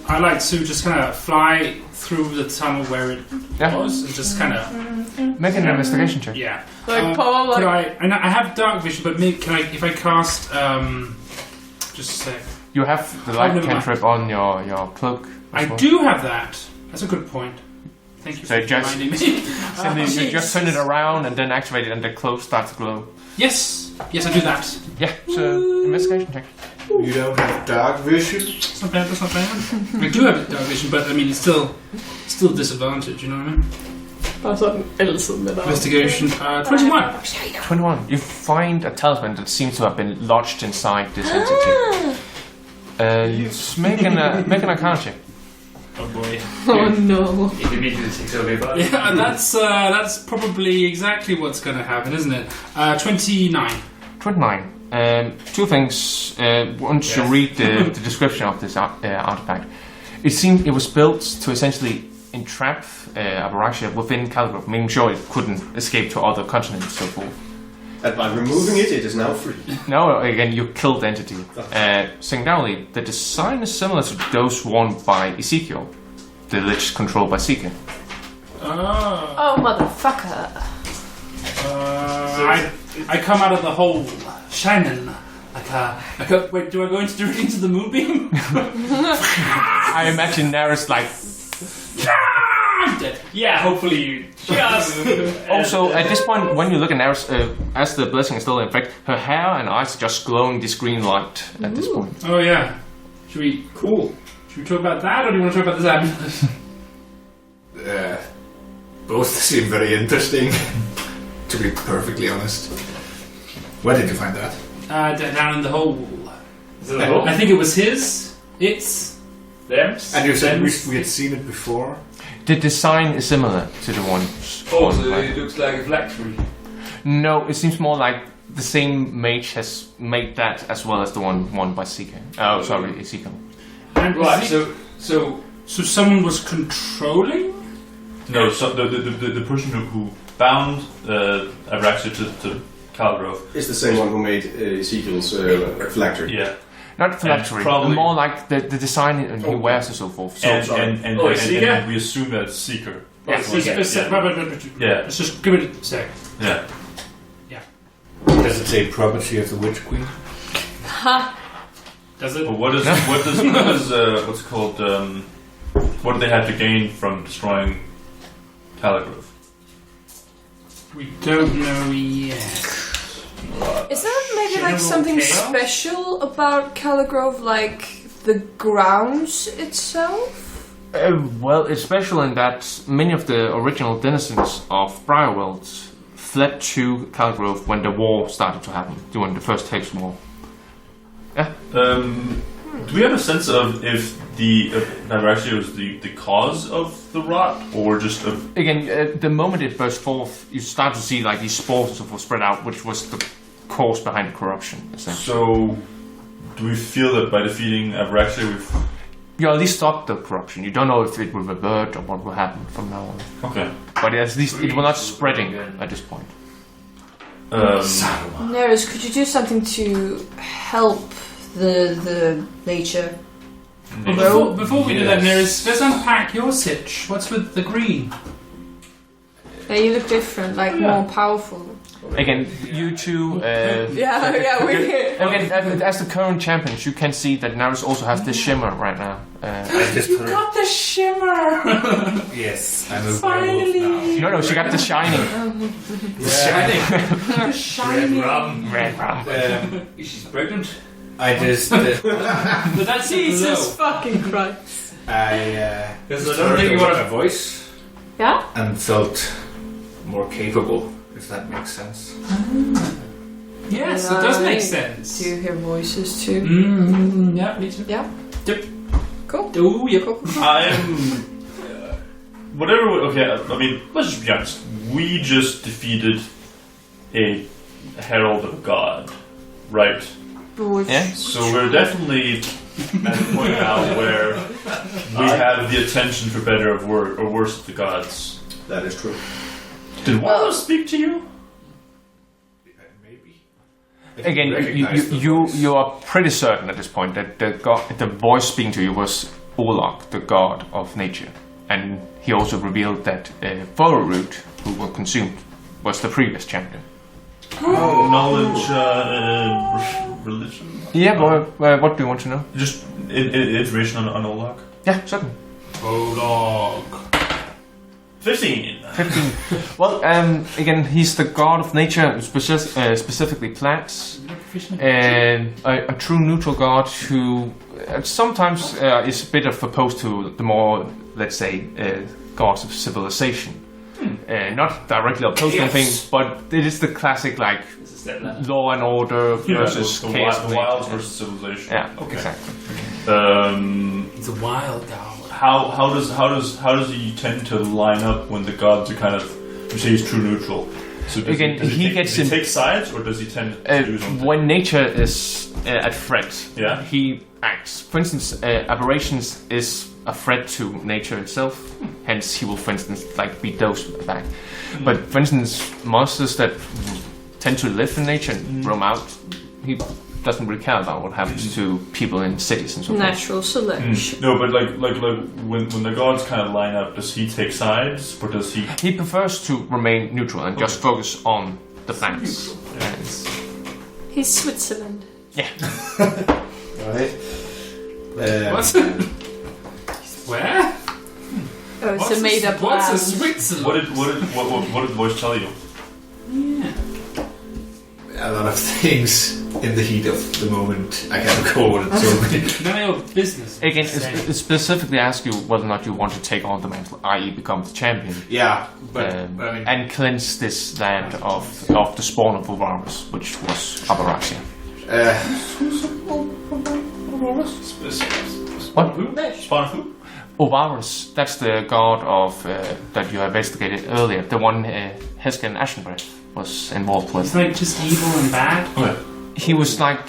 I like to just kind of fly through the tunnel where it was, and just kind of make an investigation check. Yeah. Like Paul. Could I have dark vision, but maybe can I? If I cast, just a sec. You have the light cantrip on your cloak. I do have that. That's a good point. Thank you for reminding me. You just turn it around and then activate it, and the cloak starts to glow. Yes, I do that. Yeah, so investigation check. You don't have dark vision? That's not bad, I do have dark vision, but I mean, it's still disadvantage, you know what I mean? Investigation, 21. 21. You find a talisman that seems to have been lodged inside this entity. Make an arcana check. Oh boy. Oh no. It immediately takes over. Yeah, that's probably exactly what's going to happen, isn't it? 29. 29. Two things. Once you read the description of this artifact, it seemed it was built to essentially entrap Aboraxia within Calgrove, making sure it couldn't escape to other continents and so forth. And by removing it is now free. No, again, you killed the entity. Secondarily, the design is similar to those worn by Ezekiel, the lich controlled by Seeker. Oh, motherfucker. I come out of the hole shining like a wait, do I go into the moonbeam? I imagine Neris like I'm dead. Yeah, hopefully you just also at this point when you look at Neris, as the blessing is still in effect, her hair and eyes are just glowing this green light at this point. Oh yeah. Should we talk about that, or do you want to talk about this amulet? Both seem very interesting, to be perfectly honest. Where did you find that? Down in the hole. Is it a hole? I think it was his. It's theirs. And you said we had seen it before? The design is similar to the one. Oh, so it looks like a phylactery. No, it seems more like the same mage has made that as well as the one won by Seeker. Oh, sorry, Ezekiel. Right. So someone was controlling. No, so the person who bound Aboraxia to Calgrove is the same one who made Ezekiel's phylactery. Yeah. Not phylactery, more like the design he wears and so forth. So, and we assume that's Seeker. Yes, yeah. Let's just give it a sec. Yeah. Does it say property of the Witch Queen? Does it? Well, what do they have to gain from destroying Calgrove? We don't know yet. Is there maybe like something special about Calgrove, like the grounds itself? Well, it's special in that many of the original denizens of Briarwold fled to Calgrove when the war started to happen, during the First Taste War. Yeah. Do we have a sense of if the Aboraxia was the cause of the rot, or just again, the moment it burst forth, you start to see like these spores and so forth spread out, which was the cause behind corruption. So, do we feel that by defeating Aboraxia, you at least stop the corruption? You don't know if it will revert or what will happen from now on. Okay, but at least it will not spreading at this point. Neris, could you do something to help the nature? Before we do that, Neris, let's unpack your sitch. What's with the green? Yeah, you look different, like more powerful. Again, you two. We're here. Again, as the current champions, you can see that Neris also has the shimmer right now. You got the shimmer. Yes, I'm a finally. now. No, she got the shining. Shining. Red rum. She's pregnant. I just. But that's Jesus fucking Christ. I Because I just don't heard think you want my voice Yeah? and felt more capable, if that makes sense. Yes, it does make sense. Do you hear voices too? Yeah, me too. Yeah. Yep. Cool. Oh, yeah. I'm whatever. Okay, I mean, let's just be honest. We just defeated a herald of God, right? Yeah. So we're definitely at a point now where we have the attention, for better or worse, of the gods. That is true. Did one of us speak to you? Maybe. Again, you are pretty certain at this point that the voice speaking to you was Olok, the god of nature. And he also revealed that Foroot, who was consumed, was the previous champion. Knowledge, religion? Yeah, what do you want to know? Just information on Olok. Yeah, certainly. Olog. 15. 15. Well, again, he's the god of nature, specifically plants. And a true neutral god who sometimes is a bit of opposed to the more, let's say, gods of civilization. Not directly opposed to anything, but it is the classic, like, law and order versus the chaos. the wilds versus civilization. Yeah, okay. Exactly. He's a wild god. How does he tend to line up when the gods are kind of, you say he's true neutral? So does Again, does he gets does in- he take sides, or does he tend to do something? When nature is at threat, Yeah. he acts. For instance, aberrations is a threat to nature itself. Hence, he will, for instance, like beat those back. But for instance, monsters that tend to live in nature and roam out, he doesn't really care about what happens to people in cities and so forth. Natural selection. No, but like when the gods kind of line up, does he take sides, or does he? He prefers to remain neutral and just focus on the plants. He's Switzerland. Yeah. Right. What's where? Oh, it's a made-up What's a land. Switzerland? What did the voice tell you? Yeah. A lot of things in the heat of the moment. I can't recall what it told me. None of your business. Again, it specifically asks you whether or not you want to take on the mantle, i.e. become the champion. Yeah, but I mean, And cleanse this land of the spawn of Ovarus, which was Aboraxia. What? Spawn of who? Ovarus, that's the god of that you investigated earlier, the one Hesken Ashenbreath was involved with. It's like just evil and bad. Okay. He was like,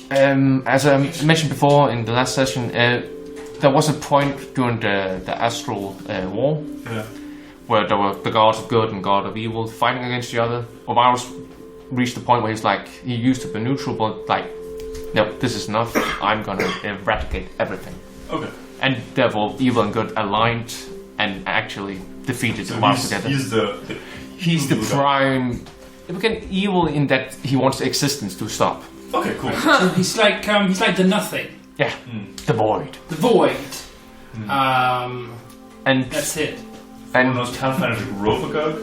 as I mentioned before in the last session, there was a point during the Astral War where there were the gods of good and god of evil fighting against each other. Ovarus reached the point where he's like, he used to be neutral, but like, no, this is enough. I'm gonna eradicate everything. Okay. And therefore, evil and good aligned and actually defeated Ovarus together. He's He's the prime. Again, evil in that he wants existence to stop. Okay, cool. So he's like the nothing, Yeah, the void. the void. And That's it. One of those Pathfinders like Rovagog?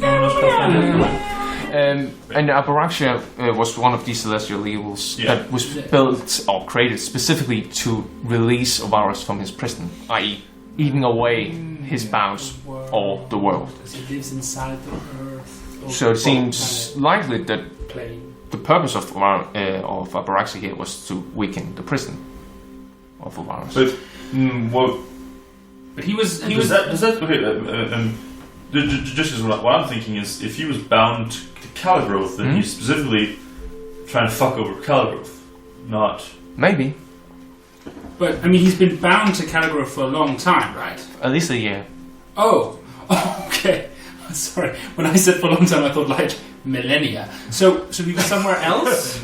One of those Pathfinders? and Aboraxia was one of these celestial evils that was built or created specifically to release Ovarus from his prison, i.e., eating away his bounds or the world. Because he lives inside the earth. So it seems likely that Plane. the purpose of Aboraxia here was to weaken the prison of Ovarus. But, well, But he was. does that okay? Just as what I'm thinking is, if he was bound to Caligrowth, then he's specifically trying to fuck over Caligrowth, not. Maybe. But I mean, he's been bound to Caligrowth for a long time, right? At least a year. Oh, okay. Sorry. When I said for a long time, I thought like millennia. So he was somewhere else.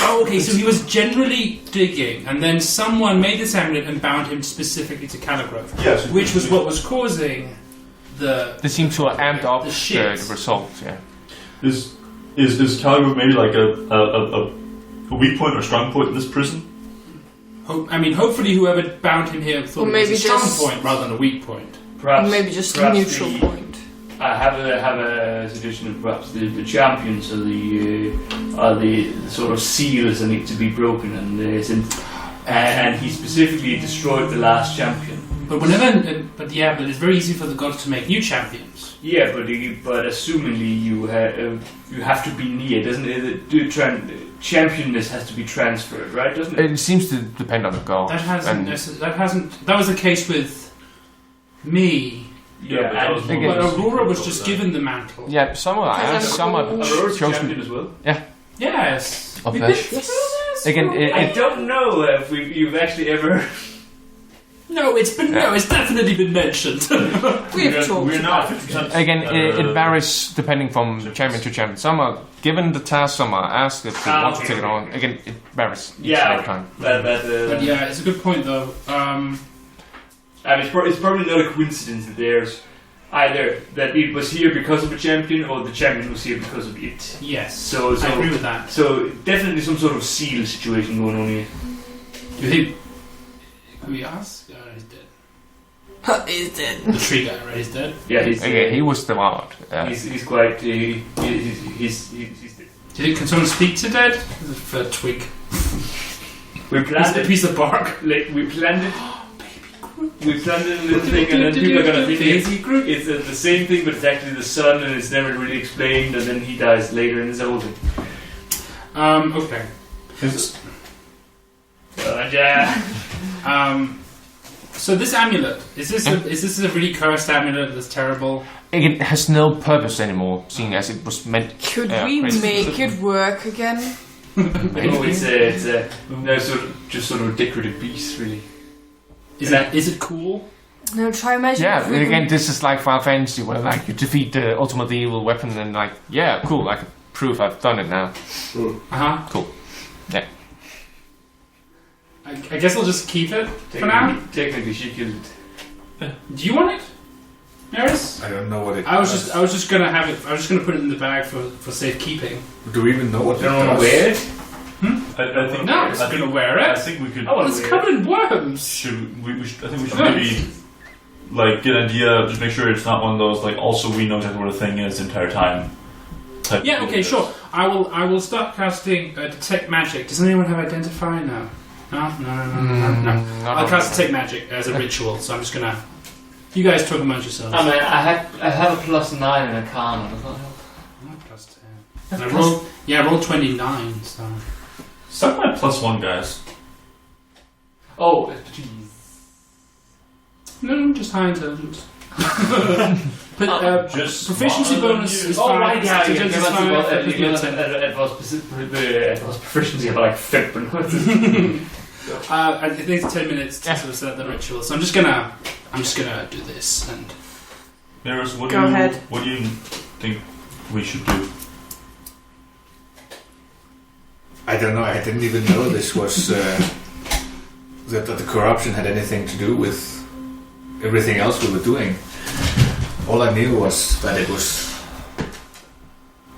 Oh, okay. So he was generally digging, and then someone made this amulet and bound him specifically to Caligrowth. Yes. Which was what was causing the. They seem to have amped up The the shit. result. Yeah. Is Caligrowth maybe like a weak point or strong point in this prison? I mean, hopefully, whoever bound him here thought Or it was maybe a strong just- point rather than a weak point. Perhaps, Maybe just a perhaps neutral the- point. I have a suggestion of perhaps the champions are the sort of seals that need to be broken, and he specifically destroyed the last champion. But but it's very easy for the gods to make new champions. Yeah, but assumingly you have to be near, doesn't it? Championness has to be transferred, right? Doesn't it? It seems to depend on the god. That was the case with me. Yeah, but and Again, But Aurora was just given the mantle. Yeah, some are Because some are Aurora's a chosen. champion as well. Yes. Of flesh. Yes. Again, I don't know if you've actually ever. No, it's definitely been mentioned. We've talked We're now about 50%. Again, it varies depending from champion to champion. Some are given the task, some are asked if they want to take it on. Again, it varies each time. But yeah, it's a good point though. And it's probably not a coincidence that there's either that it was here because of a champion or the champion was here because of it. Yes. So I agree with that. So definitely some sort of seal situation going on here. Do you think? Can we ask? He's dead. He's dead. The tree guy, right? He's dead. Yeah, he's Again, he was the wild. he's quite he's dead. Do you think can someone speak to dead? For a twig. We It's a planted piece of bark. like we planted a little thing, and then people are gonna think it's the same thing, but it's actually the sun, and it's never really explained, and then he dies later in his old thing. Okay. Yeah. So this amulet is this a really cursed amulet that's terrible? It has no purpose anymore, seeing as it was meant. Could we make it work again? No, it's a sort of a decorative piece, really. Is it cool? No, try magic. Yeah, and again, this is like Final Fantasy, where like you defeat the ultimate evil weapon, and like, yeah, cool, I can prove I've done it now. Cool. Yeah. I guess I'll just keep it for now. Technically, she killed it. Do you want it, Maris? I don't know what it I was does. just gonna have it. I was just gonna put it in the bag for safekeeping. Do we even know what it Don't want to does? wear it. I think. No, it's gonna wear it. I think we could. Oh, it's covered in worms. I think we should maybe like get an idea. Just make sure it's not one of those like. Also, we know exactly what the thing is the entire time. Type Yeah. of Okay. thing. Sure. I will start casting detect magic. Does anyone have identify now? No. I'll cast detect magic as a ritual. So I'm just gonna. You guys talk amongst yourselves. I mean, I have a +9 and a Arcana. Does that help? I'm +10. And I rolled 29. So. Suck my +1, guys. Oh, jeez. No, just high intelligence. But Just proficiency smarter than bonus you. is Oh, 5. right, yeah, Intelligence is 5, you plus can 10. advanced proficiency of like 5. I think it's 10 minutes to sort of set the ritual, so I'm just gonna do this and. Maris, what Go ahead. What do you think we should do? I don't know. I didn't even know this was that the corruption had anything to do with everything else we were doing. All I knew was that it was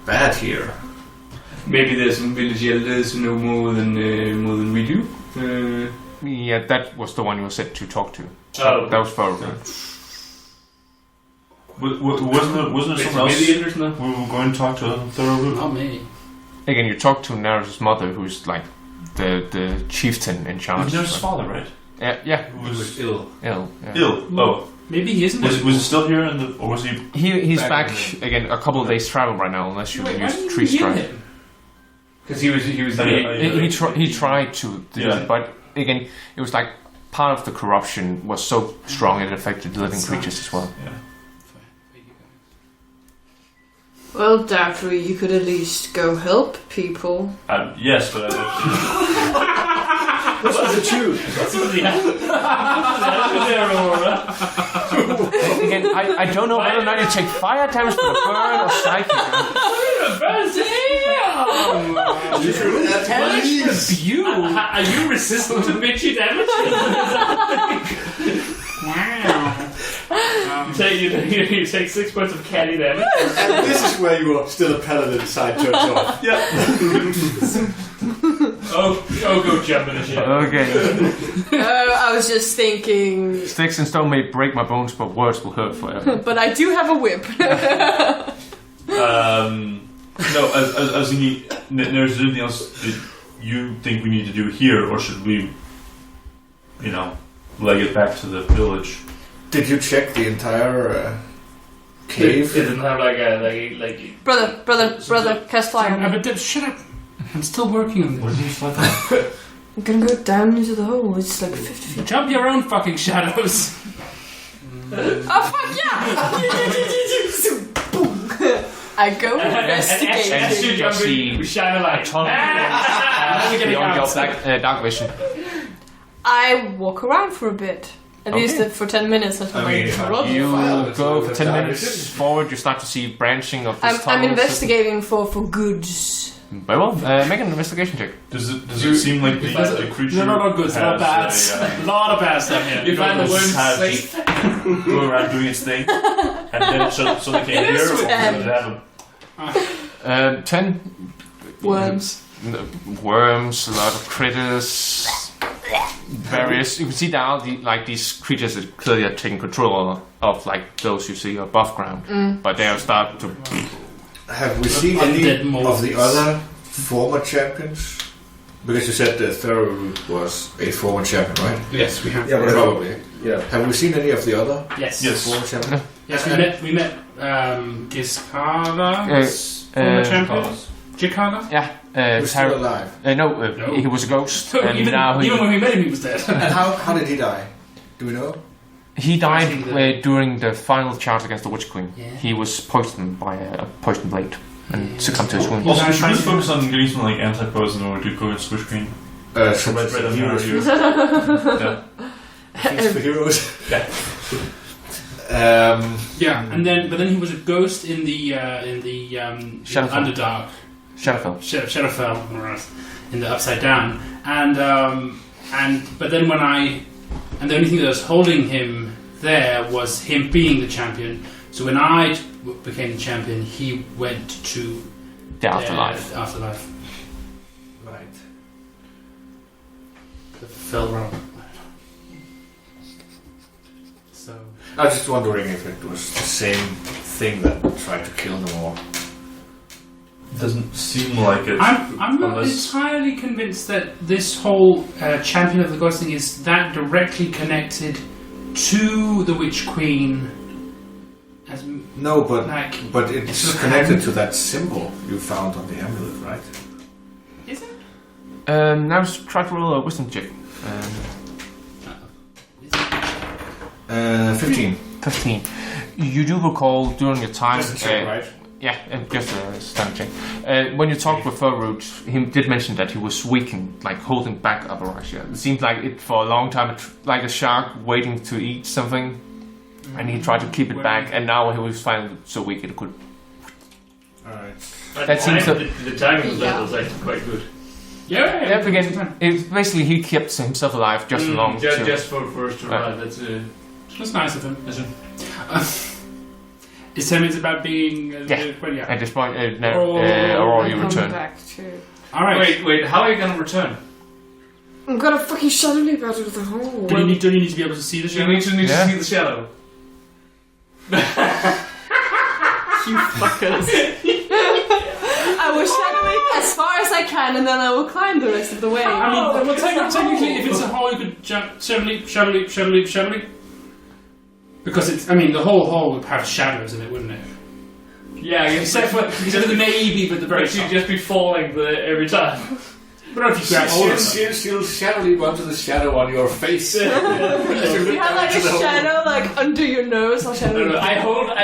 bad here. Maybe there's some village elders who know more than we do. Yeah, that was the one you were set to talk to. Oh. That was probably. Wasn't it someone Maybe else? elders now. We were going to talk to Thoroughroot. Not me. Again, you talk to Naruto's mother, who's like the chieftain in charge. It was his father, right? Yeah. Who was ill. Ill. Yeah. ill. Oh, Maybe he isn't. was he still here or was he? He's Back back again. A couple of days travel right now, unless you Wait, why use didn't tree you heal strike. him? Because he was He tried to do Yeah. it, but again, it was like part of the corruption was so strong it affected the living creatures as well. Yeah. Well, Daphne, you could at least go help people. Yes, but What's with the tune? Again, I don't know whether or not you take fire damage from a burn or psychic. You. Are you resistant to bitchy damage? Wow. You take 6 points of candy damage. And this is where you are still a paladin side turns off. yeah. Oh, go jump in the shit. Okay. I was just thinking. Sticks and stone may break my bones, but words will hurt forever. But I do have a whip. No, as in there's anything else that you think we need to do here, or should we, leg it back to the village? Did you check the entire cave? It doesn't have like Brother, cast fire. Shut up. I'm still working on What this. did you slide down? I'm gonna go down into the hole. It's like 50 feet. Jump your own fucking shadows. Oh, fuck yeah! Boom. I go And investigate. you just see we shine a light. beyond your dark vision. I walk around for a bit. At least for 10 minutes until you go for 10 minutes forward, you start to see branching of this I'm investigating for goods. Very well, make an investigation check. Does it seem like the creature? No, not good. A lot of bads. A lot of bads down here. You find the worms safe. Go around doing its thing, and then it suddenly came here. Or does it have 10 Worms. Worms, a lot of critters, various. You can see now these creatures that clearly are taking control of like those you see above ground, but they are starting to. Have we seen any of the other former champions? Because you said the Thoroughroot was a former champion, right? Yes, we have. Yeah, probably. Yeah. Have we seen any of the other former champions? Yes, we met Giscada's former champion. Gicada? Yeah. He's still alive? No, he was a ghost. And even when we met him, he was dead. And how did he die? Do we know? He died during the final charge against the Witch Queen. Yeah. He was poisoned by a poison blade and succumbed to his wounds. Also, should we focus on getting some like anti-poison or do go against Witch Queen? Right on heroes. Yeah. For heroes. And then he was a ghost in the Underdark. Shadowfell, in the Upside Down, but then the only thing that was holding him there was him being the champion. So when I became the champion, he went to the afterlife. Right. The fell realm. So I was just wondering if it was the same thing that tried to kill them all. Doesn't seem like it. I'm not entirely convinced that this whole champion of the ghost thing is that directly connected to the Witch Queen. No, but it's connected to that symbol you found on the amulet, right? Is it? Now try to roll a wisdom check. 15. 15. You do recall during your time. Just a check, right? Yeah, just a standard check. When you talked with Thoroughroot, he did mention that he was weakened, like holding back Aboraxia. It seemed like it for a long time, like a shark waiting to eat something, and he tried to keep it back, and now he was finally so weak it could. Alright. That seems to. The timing of that was actually quite good. Yeah. Again, basically he kept himself alive just long. Just for us to ride. That's nice of him. Is 10 minutes about being... At this point, or you return. Alright. Wait, how are you going to return? I'm gonna fucking shadow leap out of the hole. Don't you need to be able to see the shadow? You need to see the shadow. You fuckers. I will shadow leap as far as I can and then I will climb the rest of the way. I mean, well, technically, if it's a hole, you could jump, shadow leap. Because the whole hole would have shadows in it, wouldn't it? Yeah, except for maybe, but the very you'd just be falling every time. But if you grab hold of them. She'll shadow leap onto the shadow on your face. You have like a shadow like under your nose. I'll shadow leap. I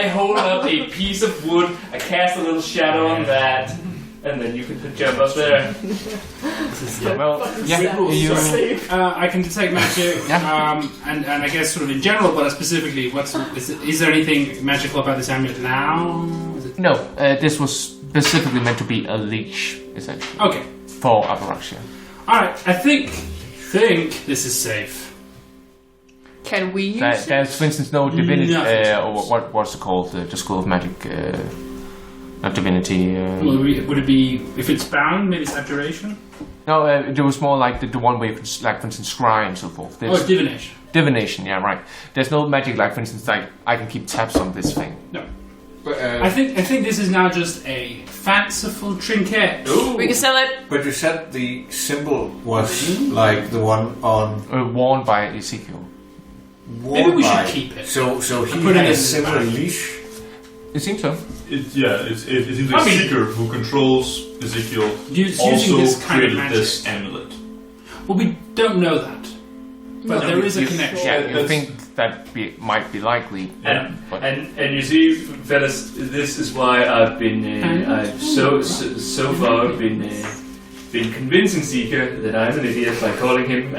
hold up a piece of wood. I cast a little shadow on that, and then you can jump up there. I can detect magic, and I guess sort of in general, but specifically, is there anything magical about this amulet now? No, this was specifically meant to be a leash, essentially. Okay. For Aboraxia. Alright, I think this is safe. Can we use it? There's, for instance, no divinity, or what's it called? The School of Magic, not divinity. Would it be, if it's bound, maybe it's abjuration? No, there was more like the one where you could, like, for instance, scry and so forth. It's divination. Divination, yeah, right. There's no magic, like, for instance, like, I can keep tabs on this thing. No. But, I think this is now just a fanciful trinket. Ooh. We can sell it. But you said the symbol was like the one on... worn by Ezekiel. Maybe we should keep it. So he had a similar leash? It seems so. It seems like Seeker, who controls Ezekiel, using this kind created of this amulet. Well, we don't know that. But there is a connection. Yeah, you think that might be likely. And you see, fellas, this is why I've been so far been convincing Seeker that I'm an idiot by calling him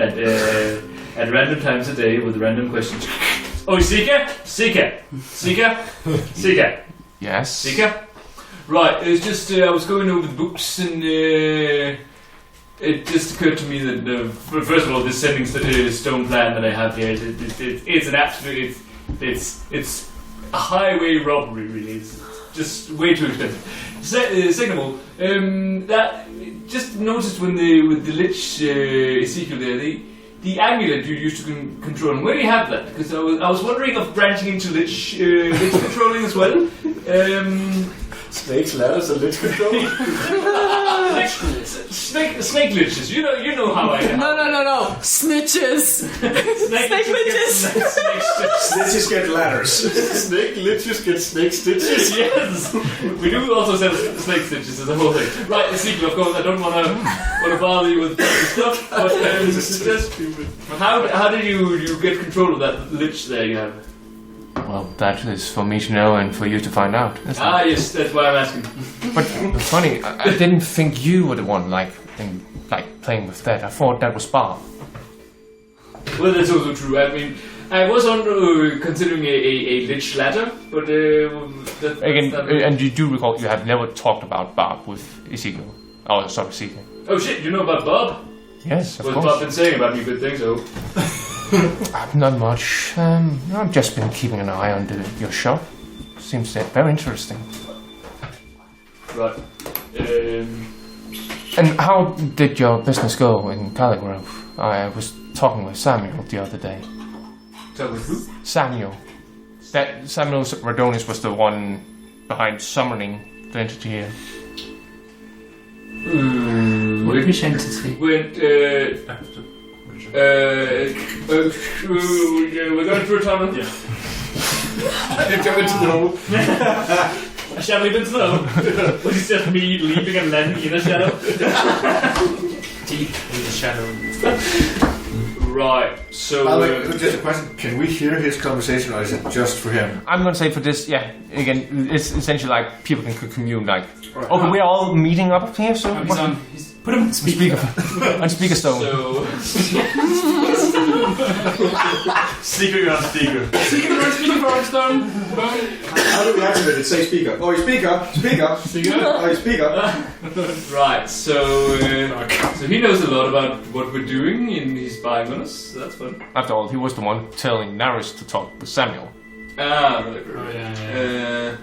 at random times a day with random questions. Oh, Seeker? Yes. Seeker? Right, it was just, I was going over the books and it just occurred to me that, first of all, this sending stone plan that I have here, it's an absolute, it's a highway robbery, really. It's just way too expensive. Second of all, that just noticed with the Lich Ezekiel there, the amulet you used to control him. Where do you have that? Because I was wondering of branching into Lich controlling as well. Snakes, ladders, and lich control. Snake liches. You know how I am. No. Snitches. Snake liches. Snitches get ladders. Snake liches get snake stitches. Yes. We do also sell snake stitches as a whole thing. Right, the sequel, of course. I don't want to bother you with stuff. But how did you get control of that lich there you have? Well, that is for me to know and for you to find out. Yes, that's why I'm asking. But it's funny, I didn't think you were the one playing with that. I thought that was Bob. Well, that's also true. I mean, I was considering a lich ladder, but and you do recall you have never talked about Bob with Ezekiel. Oh, sorry, Ezekiel. Oh shit, you know about Bob? Yes, of course. What's Bob been saying about me? Good things, oh. Not much. I've just been keeping an eye on your shop. Seems very interesting. Right. And how did your business go in Caligrove? I was talking with Samuel the other day. Talking with who? Samuel. That Samuel Radonis was the one behind summoning the entity here. Which entity? We're going through a tunnel. Yeah. They're coming to know. Shall we even know? Was it just me leaping and landing in a shadow? Deep in the shadow. Right, so... just a question. Can we hear his conversation or is it just for him? I'm going to say for this, yeah, again, it's essentially like people can commune, like, okay, we're all meeting up here, so... Put him on speaker. On speaker stone. So... Secret on speaker. Speaker stone. How do we activate it? Say speaker. Oh, speaker. Oh, speaker. Right, so he knows a lot about what we're doing and he's spying on us, so that's fun. After all, he was the one telling Naris to talk with Samuel. Ah, right. Oh, yeah.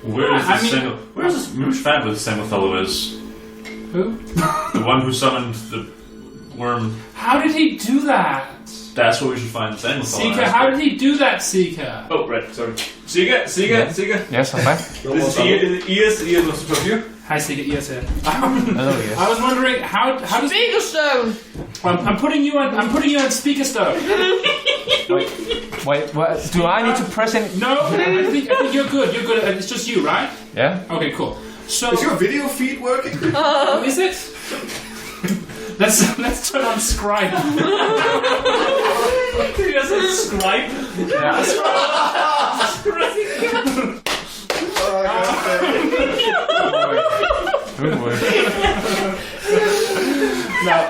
Where is this Samuel? Where is this? Which fan with Samuel fellow is? Who? The one who summoned the worm. How did he do that? That's what we should find Samuel fellow. Seeker, how did he do that, Seeker? Oh, right, sorry. Seeker. Yes, I'm back. This is Ian wants to talk to you. Hi, Seeker, yes, sir. Hello, yes. I was wondering how does Speaker stone. I'm putting you on speaker stone. Wait, what? Do I need to press any... No, I think you're good. You're good. It's just you, right? Yeah? Okay, cool. So Is your video feed working? is it? Let's turn on Scribe. He doesn't scribe. Yeah. Good work. Now,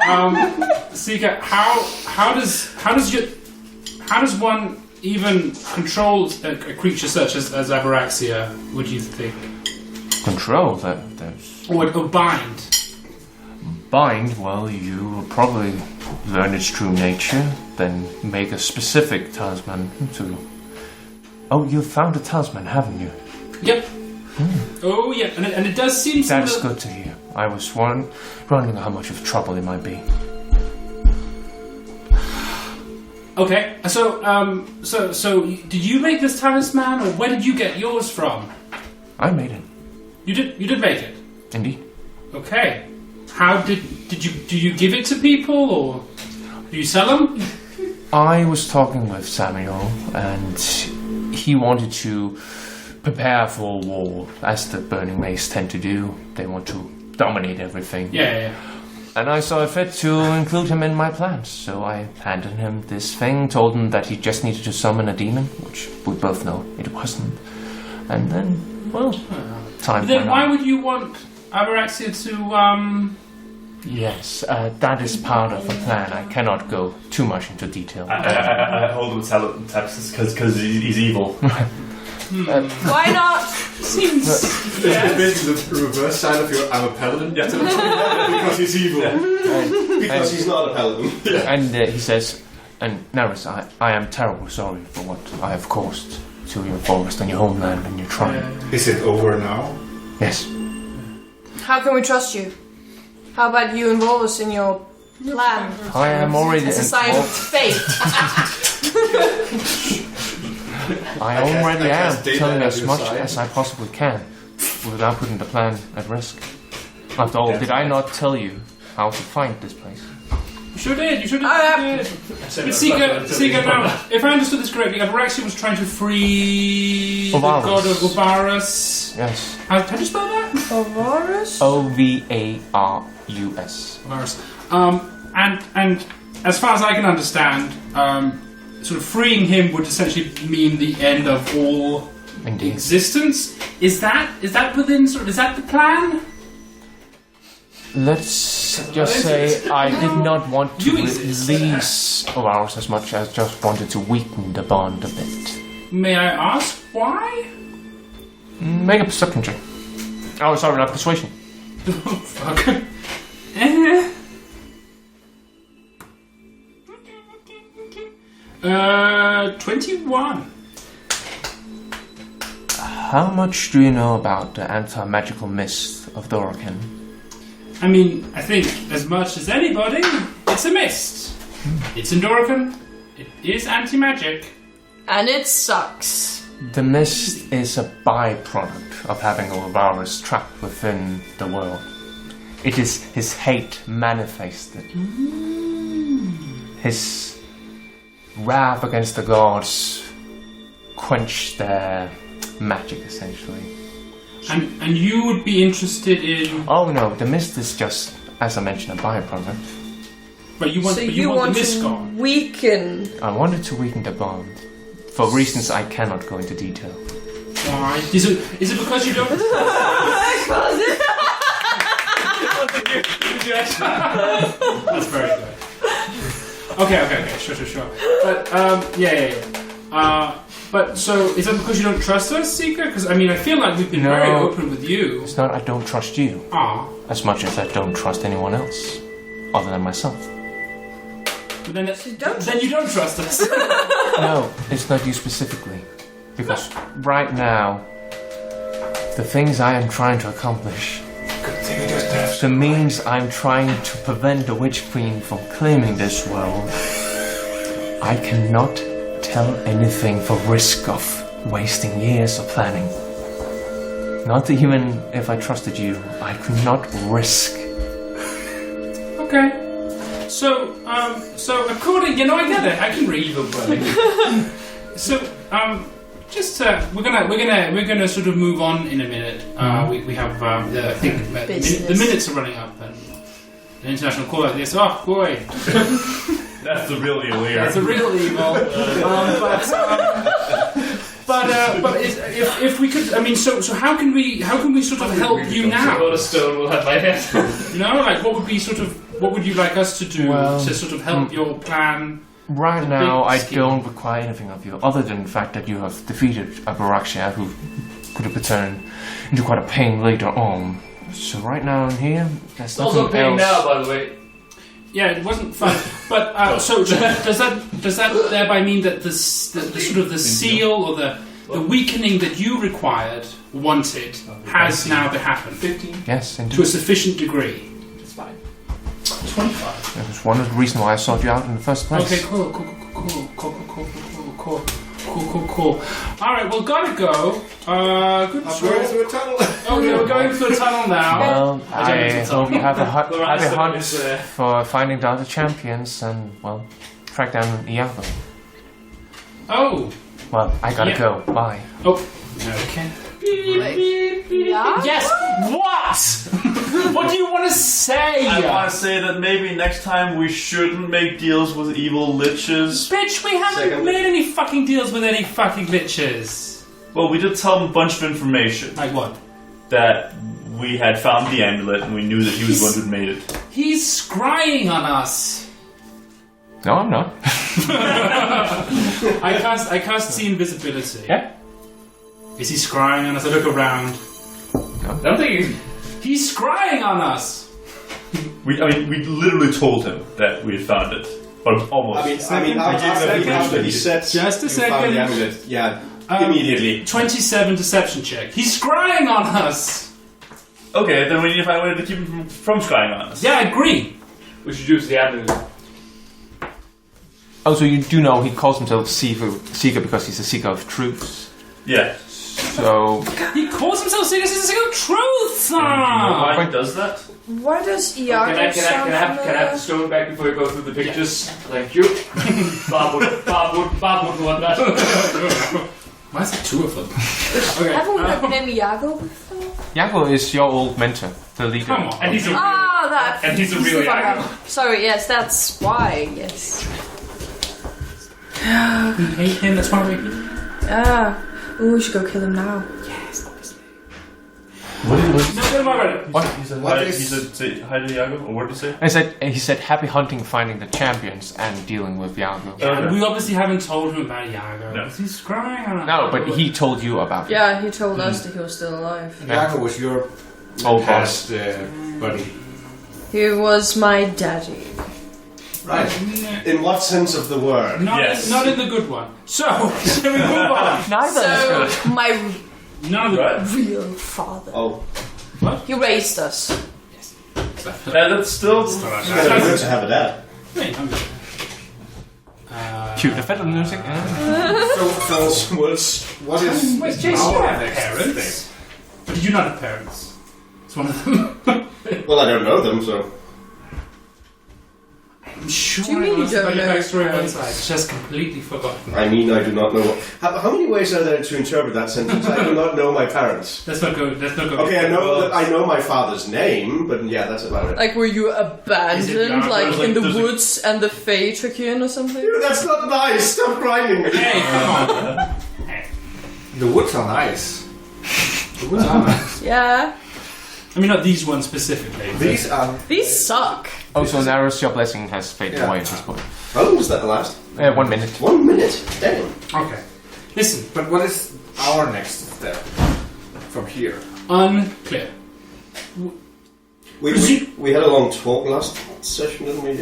Seeker, how does one even control a creature such as Aboraxia? Would you think? Control that. Or bind? Bind, well, you will probably learn its true nature, then make a specific talisman to... Oh, you found a talisman, haven't you? Yep. Oh, yeah, and it does seem... That's good to hear. I was wondering how much of trouble it might be. Okay, so did you make this talisman, or where did you get yours from? I made it. You did make it? Indeed. Okay. How do you give it to people, or do you sell them? I was talking with Samuel, and he wanted to prepare for war, as the Burning Mace tend to do. They want to dominate everything. Yeah. And I saw it fit to include him in my plans, so I handed him this thing, told him that he just needed to summon a demon, which we both know it wasn't. And then, well, time Then went why on. would you want Aboraxia Yes, that is part of the plan. I cannot go too much into detail. I hold him taps because he's evil. Why not? Seems. It's basically the reverse side of your I'm a paladin. Yeah. Because he's evil. Because he's not a paladin. And he says, and Neris, I am terribly sorry for what I have caused to your forest and your homeland and your tribe. Is it over now? Yes. How can we trust you? How about you involve us in your plan? I am already As a sign of involved. faith. I already am cast data telling at as your much side. as I possibly can without putting the plan at risk. After all, did I not tell you how to find this place? You sure did. You sure did. But Seeker, Seeker, now, if I understood this correctly, Aboraxia was trying to free Ovarus. the god of Ovarus. Yes. How do you spell that? Ovarus? Ovarus. Ovarus. And as far as I can understand, sort of freeing him would essentially mean the end of all Indeed. existence. Is that within sort of, is that the plan? Let's just say I did not want to You exist. release Ovarus as much as just wanted to weaken the bond a bit. May I ask why? Make a perception check. Oh, sorry, not persuasion. Oh, fuck. 21. How much do you know about the anti-magical mist of Doraken? I mean, I think as much as anybody, it's a mist. It's in Doraken. It is anti-magic. And it sucks. The mist is a byproduct of having Ovarus trapped within the world. It is his hate manifested. His wrath against the gods quenched their magic, essentially. And you would be interested in... Oh no, the mist is just, as I mentioned, a byproduct. But you want, So but you want the mist to gone. weaken. I wanted to weaken the bond, for reasons I cannot go into detail. Why? Is it because you don't... That's very good. Okay. Sure. But, but, so, is that because you don't trust us, Seeker? Because, I mean, I feel like we've been very No. open with you. It's not I don't trust you, Ah. as much as I don't trust anyone else, other than myself. But then, don't then you don't trust us. No, it's not you specifically. Because right now, the things I am trying to accomplish, the means I'm trying to prevent the Witch Queen from claiming this world, I cannot tell anything for risk of wasting years of planning. Not even if I trusted you, I could not risk. Okay. So according, I get it. I can read evil brain. So, we're gonna sort of move on in a minute. We have I think the minutes are running up, and an international call like this. Oh boy, That's the real evil here. that's a real evil. But if we could, I mean, so how can we sort of help you now? Got a stone will have my head. Like what would you like us to do to sort of help your plan? Right now, I scheme. don't require anything of you, other than the fact that you have defeated Aboraxia, who could have turned into quite a pain later on. So right now in here, there's It's also nothing paying else. now, by the way. Yeah, it wasn't fun. But so does that thereby mean that the sort of the seal or the weakening that you wanted, has now happened 15. Yes, to a indeed. sufficient degree? It's fine. 25. That was one of the reasons why I sought you out in the first place. Okay, cool. All right, well, gotta go. Good I'm going job. through a tunnel. Okay, we're going through the tunnel now. Well, I don't I know if hope you have a happy hunt is, for finding the other champions and, well, track down Iago. Oh. Well, I gotta Yeah. go. Bye. Oh. Okay. Yeah? Yes. What? What do you want to say? I want to say that maybe next time we shouldn't make deals with evil liches. Bitch, we haven't made any fucking deals with any fucking bitches. Well, we did tell them a bunch of information. Like what? That we had found the amulet and we knew that he was the one who'd made it. He's scrying on us. No, I'm not. I cast see invisibility. Yeah. Is he scrying on us? I look around. I don't think He's scrying on us. We literally told him that we had found it. Or almost. After he said Just a you second. found the amulet, immediately. 27 deception check. He's scrying on us. Okay, then we need to find a way to keep him from scrying on us. Yeah, I agree. we should use the amulet. Oh, so you do know he calls himself Seeker because he's a seeker of truths. Yeah. So He calls himself Seeker. He's a seeker of truth. Why he does that? Why does Iago sound Can I have the stone back before you go through the pictures? Thank you. Bob would want that. Why is there two of them? Okay. Haven't we heard the name Iago before? Iago is your old mentor, the leader. Come on. And he's a And he's a real Iago. Sorry, yes, that's why, yes. We hate him. That's why we hate him. Ooh, we should go kill him now. Yes, obviously. What did No, don't worry about it. What? he said? What Hi, is- he said hi to Iago, or what did he say? He said happy hunting, finding the champions, and dealing with Iago. Okay. We obviously haven't told him about Iago. No. He's crying on us. No, but he told you about it. Yeah, he told us that he was still alive. Iago was your Old past buddy. He was my daddy. Right. In what sense of the word? Yes. Not in the good one. So, shall we move on? Neither is So, good. my None of the Right. real father. Oh, He raised us. That's still. it's good to have a dad. Hey, I'm good. Cue the fiddle music. So what is Wait, Jason, you our have next parents? thing? But did you not have parents? It's one of them. Well, I don't know them, so. I'm sure Do you mean I you was don't about your know backstory on parents? side. It's just completely forgotten. I mean, I do not know. How many ways are there to interpret that sentence? I do not know my parents. Let's not go. Okay, I know my father's name, but yeah, that's about it. Like, were you Is it abandoned, Iago? like, Like, in the does it- woods and the Fae took you in or something? Dude, that's not nice. Stop grinding me. Hey, come on. The woods are nice. The woods are nice. Yeah. I mean, not these ones specifically. These are. These suck. Oh, so Naros, your blessing has faded Yeah. away at this point. How long does that last? 1 minute. 1 minute. Damn. Okay. Listen, But what is our next step from here? unclear. We had a long talk last session, didn't we?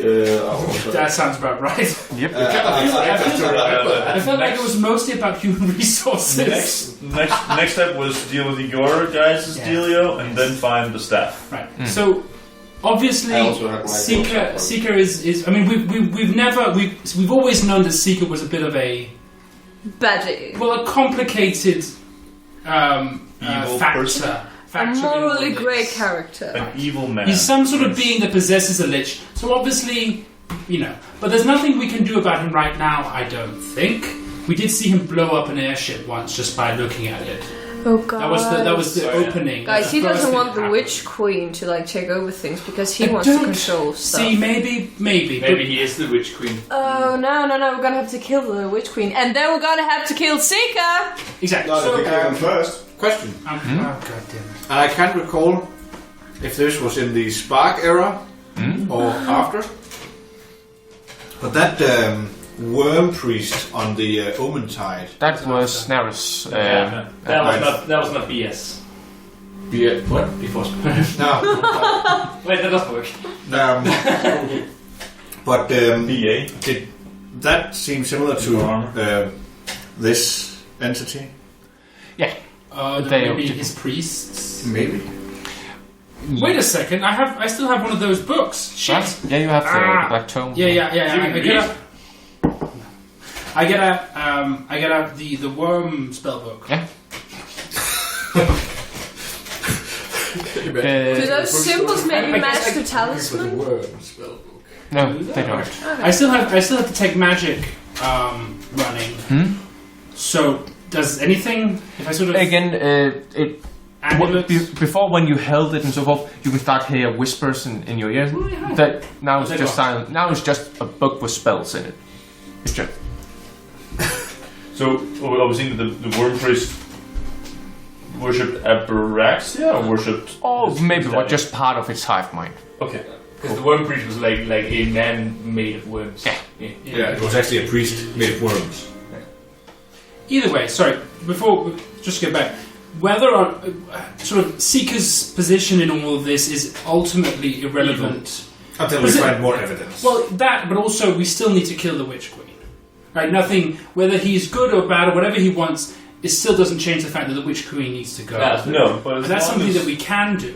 That sounds about right. Yep. I felt like it was mostly about human resources. Next step was deal with your guys' Yeah. dealio, and then find the staff. Right. So obviously, I also have my Seeker is. I mean, we've always known that Seeker was a bit of a Baddie. a complicated Evil factor. person. A Factor morally in all grey this. character. An evil man. He's some sort of being that possesses a lich. So obviously, but there's nothing we can do about him right now. I don't think. We did see him blow up an airship once just by looking at it. Oh god. That was the opening. Guys, That's he the first doesn't thing want that the happened. Witch Queen to like take over things because he I wants to don't control stuff. See, maybe. Maybe he is the Witch Queen. Oh no, we're gonna have to kill the Witch Queen and then we're gonna have to kill Seeker! Exactly. No, So, we kill him first. Question. oh god damn it. And I can't recall if this was in the Spark era or after. But that worm priest on the Omen Tide. That was Naros. That was not BS. What? Before. No. Wait, that doesn't work. But BA. did that seem similar to this entity? Yeah. Maybe his priests. Maybe. Wait a second. I still have one of those books. Shit. Right? Yeah, you have the Black Tome. Yeah. I get the worm spell book. Yeah. Do those symbols maybe match the The talisman? worm spell book. No, they don't. I still have Detect Magic running. So does anything if I sort of Again, amulet? before when you held it and so forth, you could start hear whispers in your ears. That now it's They just don't. silent. Now it's just a book with spells in it. It's just So, I was thinking the worm priest worshipped Aboraxia or worshipped? Oh, maybe his what daddy? just part of its hive mind. Okay. Because the worm priest was like a man made of worms. Yeah, it was actually a priest made of worms. Either way, sorry, before, just to get back, whether or sort of Seeker's position in all of this is ultimately irrelevant. Until we find more evidence. Well, that, but also we still need to kill the Witch Queen. Right, nothing, whether he's good or bad or whatever he wants, it still doesn't change the fact that the Witch Queen needs to go. No, but And that's something that we can do.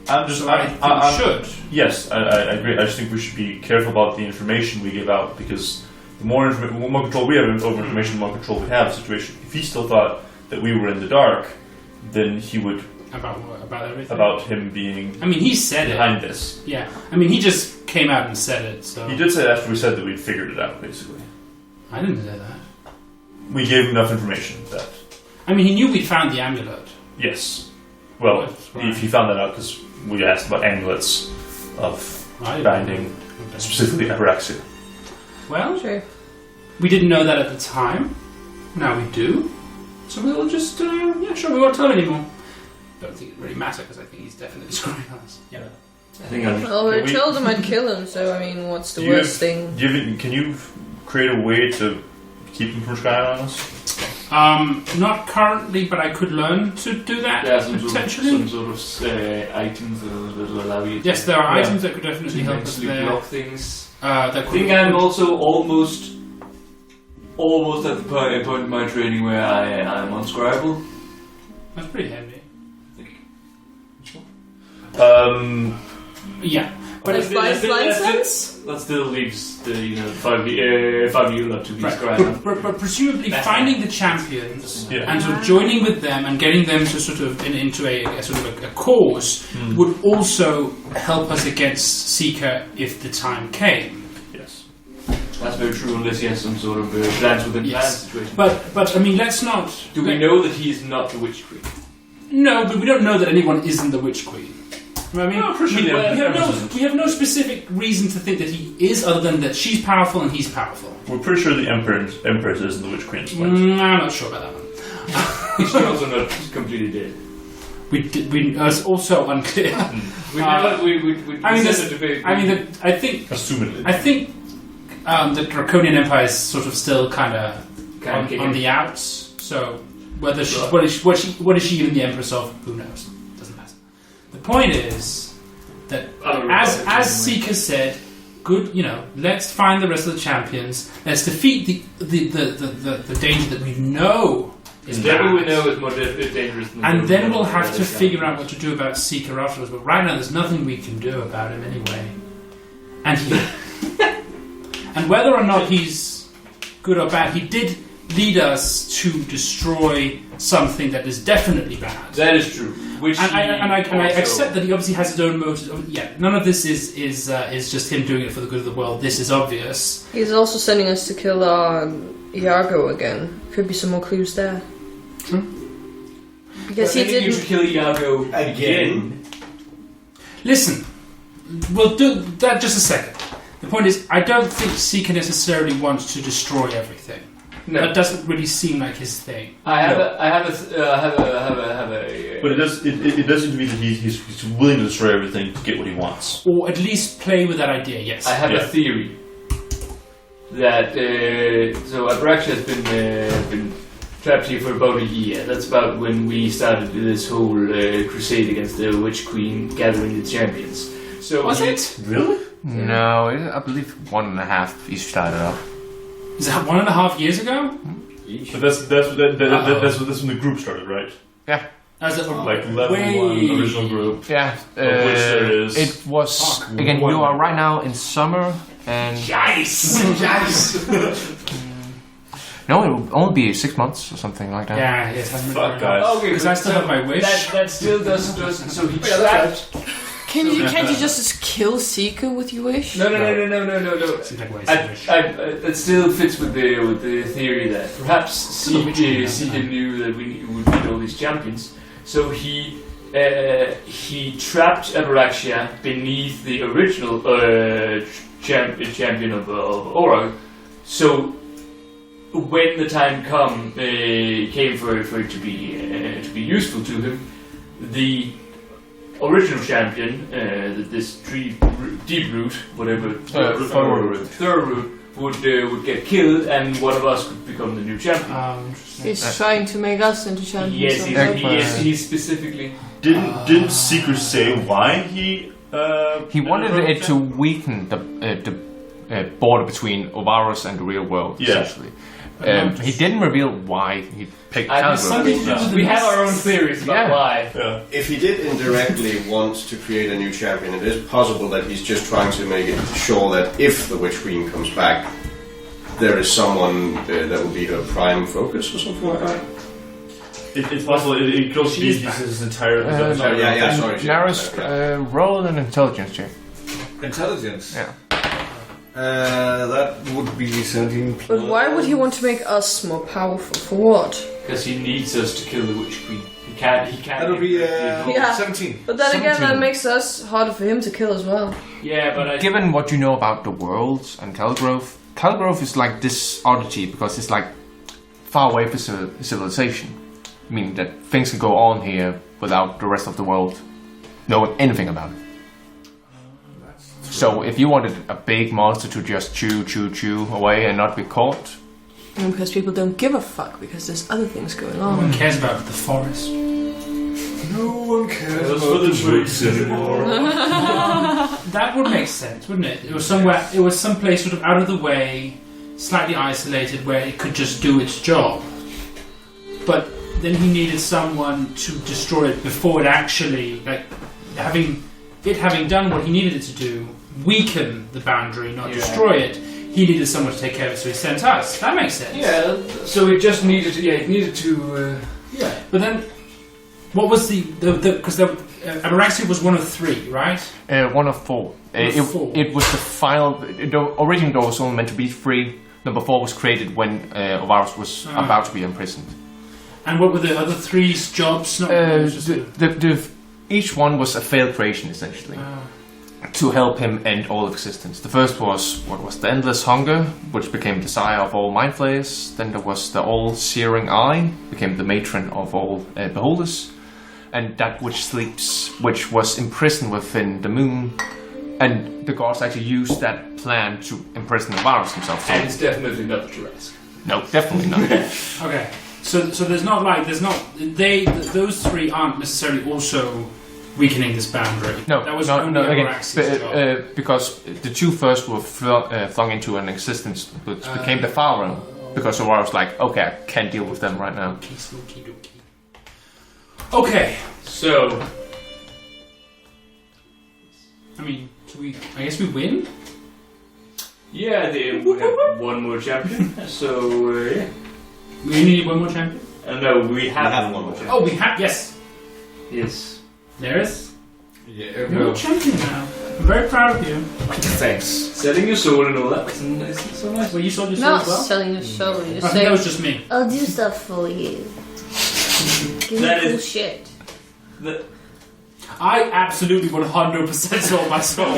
I'm just. So I think we should. Yes, I agree. I just think we should be careful about the information we give out because the more control we have over information, the more control we have of the situation. If he still thought that we were in the dark, then he would. About what? About everything? About him being. I mean, he said behind it. this. Yeah. I mean, he just came out and said it, so. He did say that after we said that we'd figured it out, basically. I didn't say that. We gave him enough information that. I mean, he knew we'd found the amulet. Yes. Well, Right. if he found that out, because we asked about amulets of binding, specifically Aboraxia. Well, Sure. we didn't know that at the time. Now we do. So we'll just, yeah, sure, we won't tell him anymore. Don't think it really matters because I think he's definitely screwing us. Yeah. I think I'll Well, Can I we- told him I'd kill him, so I mean, what's the Do you worst thing? Can you create a way to keep him from skying on us? Not currently, but I could learn to do that potentially. some sort of items that'll allow you to... Yes, there are Yeah. items that could definitely help us mentally there. block things. That I could think I'm also almost at the point in my training where I'm unscribable. That's pretty handy. Yeah. But if blind sense? That still leaves the 5 year lot to be Right. scribed. But presumably That's finding the champions Yeah. and sort of joining with them and getting them to sort of into a sort of a cause would also help us against Seeker if the time came. Yes. That's very true, unless he has some sort of plans within Yes. plans situation. But I mean, let's not. Do we know that he is not the Witch Queen? No, but we don't know that anyone isn't the Witch Queen. I mean, No, for sure, we have no specific reason to think that he is, other than that she's powerful and he's powerful. We're pretty sure the Empress isn't the Witch Queen. I'm not sure about that one. He's also not completely dead. It's also unclear. We I mean, Assumedly. I think the Draconian Empire is sort of still kind of Kinda on the outs. So whether she, what is she even the Empress of? Who knows? Doesn't matter. The point is that as Seeker said, good. Let's find the rest of the champions. Let's defeat the danger that we know is The devil we bad. know is more dangerous than And the then devil we'll have to that figure out what to do about Seeker afterwards. But right now, there's nothing we can do about him anyway. And and whether or not he's good or bad, he did lead us to destroy something that is definitely bad. That is true. Which And I also- accept that he obviously has his own motives. Yeah, none of this is just him doing it for the good of the world. This is obvious. He's also sending us to kill Iago again. Could be some more clues there. True. Because I he think you didn't. should kill Iago Again. Listen, we'll do that just a second. The point is, I don't think Seeker necessarily wants to destroy everything. No. That doesn't really seem like his thing. I have a. But it does seem to me that he's willing to destroy everything to get what he wants. Or at least play with that idea, yes. I have Yeah. a theory that so Aboraxia has been trapped here for about a year. That's about when we started this whole crusade against the Witch Queen, gathering the champions. So Was it? Really? No, I believe 1.5 each started up. Is that 1.5 years ago? But that's when the group started, right? Yeah, As it, Like level one original group. yeah. Of which there is- It was again. You are right now in summer, and Yes! no, it will only be 6 months or something like that. Yeah, yes. I'm Fuck, guys. Okay, Because I still have my wish. That still does. So he trapped. Can't you just kill Seeker with your wish? No. Seems like a waste of wish. That still fits with the theory that perhaps Seeker knew that we would need all these champions, so he trapped Aboraxia beneath the original champion of Aura. So when the time came for it to be useful to him, the original champion, this tree deep root, whatever, third root, would get killed, and one of us could become the new champion. He's trying to make us into champions. Yes, he's specifically. Didn't Seeker say why he? He wanted it to weaken the border between Ovarus and the real world, essentially. He didn't reveal why he picked Calgary. We have our own theories about why. Yeah. If he did indirectly want to create a new champion, it is possible that he's just trying to make it sure that if the Witch Queen comes back, there is someone that will be her prime focus or something like that. It's possible. It goes to be his entire. Sorry. Naris, roll an intelligence check. Intelligence? Yeah. That would be 17 plus. But why would he want to make us more powerful? For what? Because he needs us to kill the Witch Queen. He can't. That'll be 17. But then again, 17. that makes us harder for him to kill as well. Yeah, but Given what you know about the world and Calgrove is like this oddity because it's like far away from civilization. Meaning that things can go on here without the rest of the world knowing anything about it. So if you wanted a big monster to just chew away and not be caught... And because people don't give a fuck because there's other things going No one on. cares about the forest. No one cares That's about for the the woods anymore. That would make sense, wouldn't it? It was somewhere. It was someplace sort of out of the way, slightly isolated, where it could just do its job. But then he needed someone to destroy it before it actually, like, having done what he needed it to do, weaken the boundary, not destroy it. He needed someone to take care of it, so he sent us. That makes sense. yeah, so it just needed to. Yeah, it needed to. But then, what was because Aboraxia was one of 3, right? One of 4. It was the final... The original door was only meant to be 3. Number 4 was created when Ovarus was about to be imprisoned. And what were the other 3's jobs? Each one was a failed creation, essentially, to help him end all of existence. The first was the Endless Hunger, which became the sire of all mind flayers. Then there was the All-Searing Eye, became the matron of all beholders. And that which sleeps, which was imprisoned within the moon. And the gods actually used that plan to imprison Ovarus himself. So, And it's definitely not the Jurassic. no, definitely not. Okay. So those 3 aren't necessarily also weakening this boundary. No, that was no, only no. Again, Aboraxia's job. because the 2 first were flung into an existence, which became the Pharaoh. Because Aurora was like, okay, I can't deal with them right now. Okay, So I mean, I guess we win. yeah, we have one more champion. So yeah. We need one more champion. No, we have have one one more champion. Oh, we have yes. Yes. There is. Yeah, You're a champion now. I'm very proud of you. Thanks. Selling your soul and all that. It's so nice. Well, you sold your soul Not as well. selling your soul, you I just think that was say, just me. I'll do stuff for you. Give me That cool is- shit. I absolutely 100% sold my soul.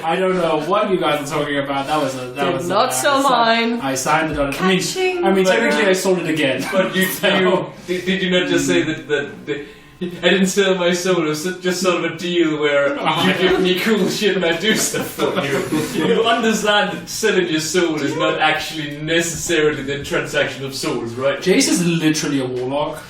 I don't know what you guys are talking about. That was not sell mine. I signed it on it. Catching I mean, the technically, I rat. sold it again. But did you not just say that I didn't sell my soul? It was just sort of a deal where you give me cool shit and I do stuff for you. You understand that selling your soul is not actually necessarily the transaction of souls, right? Jace is literally a warlock.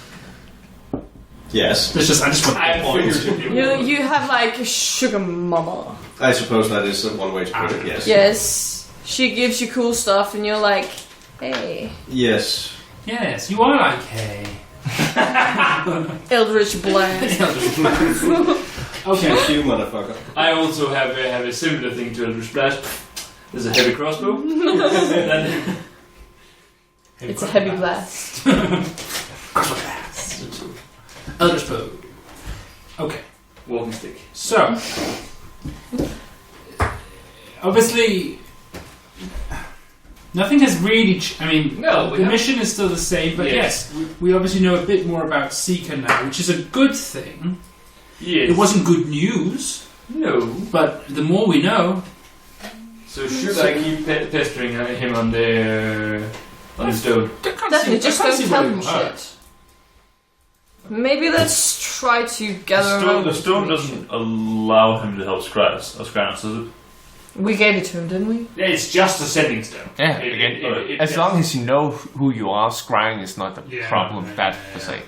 Yes. I just want I to figured You have like a sugar mama. I suppose that is one way to put it, yes. Yes. She gives you cool stuff and you're like, hey. Yes. Yes, you are like, hey. Eldritch Blast. Okay. Fuck you, motherfucker. I also have a similar thing to Eldritch Blast. There's a heavy crossbow. And It's a heavy blast. Eldritch bow. Okay. walking stick. So, obviously, nothing has really. No, the mission is still the same, but yes, we obviously know a bit more about Seeker now, which is a good thing. Yes. It wasn't good news, No. but the more we know. So should I keep pestering him on the on the stone. Definitely, just don't tell them shit. Maybe let's try to gather around. The stone doesn't allow him to help Scranus, does it? We gave it to him, didn't we? It's just a sending stone. Yeah, as long as you know who you are, scrying is not a problem that per se.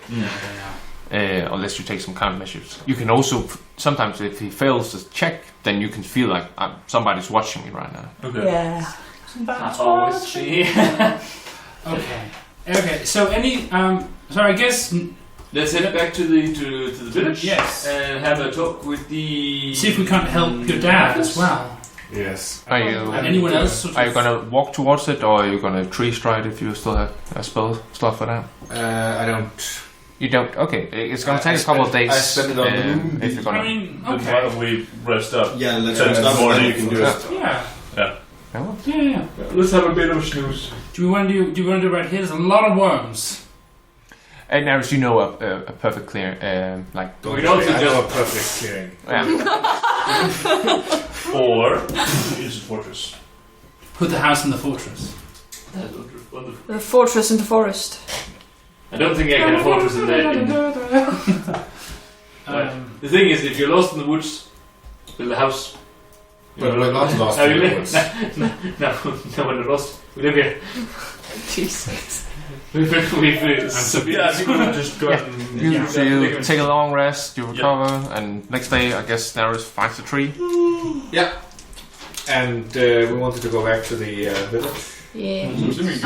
Unless you take some countermeasures. You can also, sometimes if he fails to check, then you can feel like somebody's watching me right now. Okay. Yeah. Always. Okay. So so I guess let's head back to the village. Yes. And have a talk with the. see if we can't help your dad as well. Yes. Are you? And anyone else? Are you gonna walk towards it, or are you gonna tree stride if you still have a spell slot for that? I don't. You don't. Okay, it's gonna take a couple of days. I spend it on the moon. if you're gonna. I mean, Then why don't we rest up? Yeah, let's Then rest in the up and then morning you can do it. yeah. Yeah. Let's have a bit of snooze. Do we want to do right here? There's a lot of worms. And now, as you know, a perfect clear, like. We can also I know a just. perfect clearing. Or is it fortress? Put the house in the fortress. That's wonderful. The fortress in the forest. I don't think I can afford this in there. The thing is, if you're lost in the woods, build a house. But we're not lost No, in you the live. woods. No, we're not lost. We live here. Jesus. We've Yeah, I think we'll just go ahead and. So you take a long rest, you recover, and next day, I guess, Darius finds the tree. Yeah. And we wanted to go back to the village. Yeah. I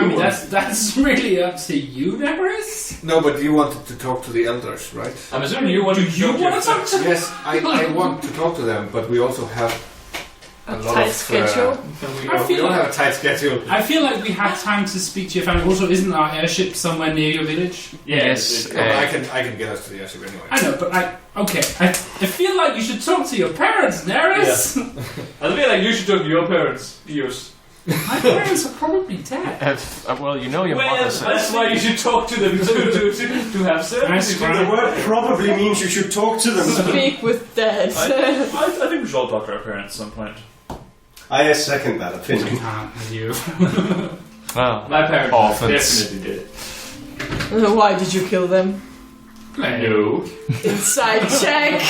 mean, that's really up to you, Darius. No, but you wanted to talk to the elders, right? I'm assuming you want to talk to them? Yes, I want to talk to them, but we also have a lot Tight of schedule. we don't have a tight schedule. I feel like we have time to speak to your family. Also, isn't our airship somewhere near your village? Yes. No, but I can get us to the airship anyway. I know, but I feel like you should talk to your parents, Darius. I feel like you should talk to your parents, Pius. My parents are probably dead. Well, you know your mother Well, says. that's why you should talk to them to have service. The word probably means you should talk to them. Speak with dead. I think we should all talk to our parents at some point. I second that opinion. Can't with you. Well, My parents orphans. definitely did it. Why did you kill them? No. Inside check.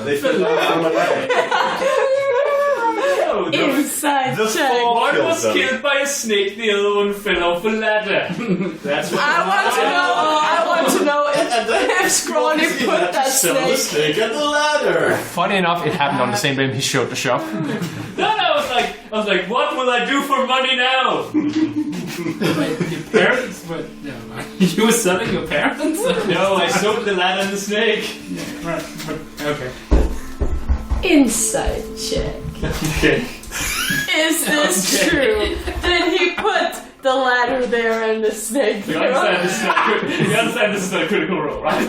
They fell down the ladder. Inside The check. fall One killed was them. killed by a snake, the other one fell off a ladder. That's what I want to know if Scrawny put that Sell the snake. snake at the ladder. Funny enough, it happened on the same day he showed the shop. No, I was like, what will I do for money now? Wait, your parents? What? No, you were selling your parents? No, I sold the ladder and the snake. Yeah, right. Okay. Inside check. Okay. Is this true? Did he put the ladder there and the snake You there? understand this is not a critical role, right?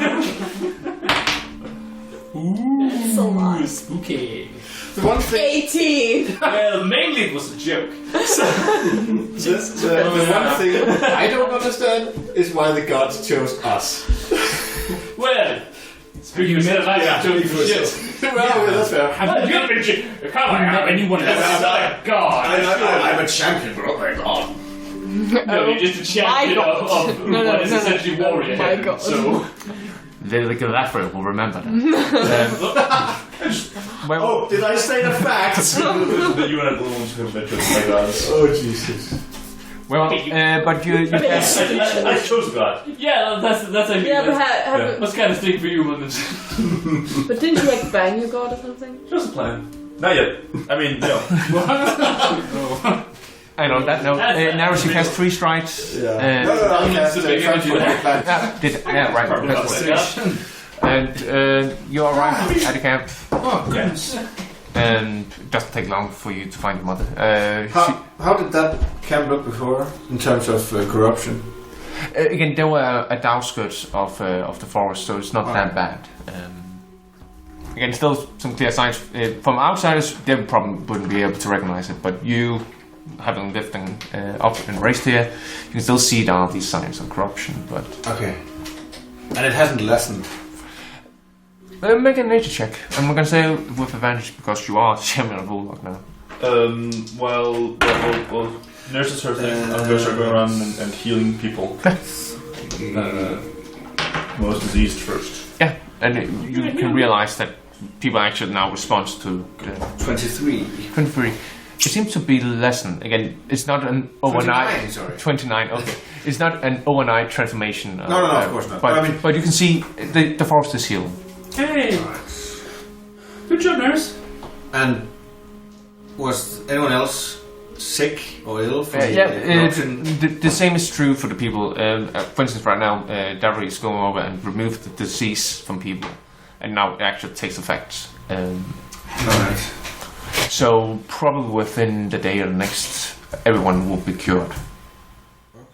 It's a lot. Spooky. The one thing, 18. Well, mainly it was a joke. the one thing I don't understand is why the gods chose us. Well, speaking of that, I chose for shit. Well, that's fair. Have you You've been shit. Come on, met anyone else? That's not a god. I'm a champion, bro. Oh my god. No, you're just a champion My of God. what is essentially warrior. My God. So, The Galafra will remember that. Well, Oh, did I say the facts? That you and I are the ones who have been chosen by gods. Oh, Jesus. well, but you guess. I chose God. yeah, that's actually. Yeah, but, What's kind of thing for you, women? but didn't you like bang your god or something? Just a plan. Not yet. I mean, no. And on that note, now she has 3 strikes. No, And I cast It's a big right. And you arrive at the camp. Oh, goodness. And it doesn't take long for you to find your mother. How did that camp look before in terms of corruption? Again, they were at the outskirts of the forest, so it's not that bad. Again, still some clear signs. From outsiders, they probably wouldn't be able to recognize it, but you, having lived up and raised here, you can still see down these signs of corruption. But Okay. And it hasn't lessened. make a nature check. I'm going to say with advantage because you are champion of Ullock now. Well, Nurse is her thing. I'm going to start going around and healing people. Most diseased first. Yeah, and you can realize that people actually now respond to 23. 23. It seems to be lessened. Again, it's not an overnight... 29, sorry. 29, okay. It's not an overnight transformation. No, of course not. But you can see the forest is healed. Hey! Good job, nurse. And was anyone else sick or ill from the same is true for the people. For instance, right now, Davri is going over and remove the disease from people. And now it actually takes effect. Alright. So probably within the day or the next, everyone will be cured.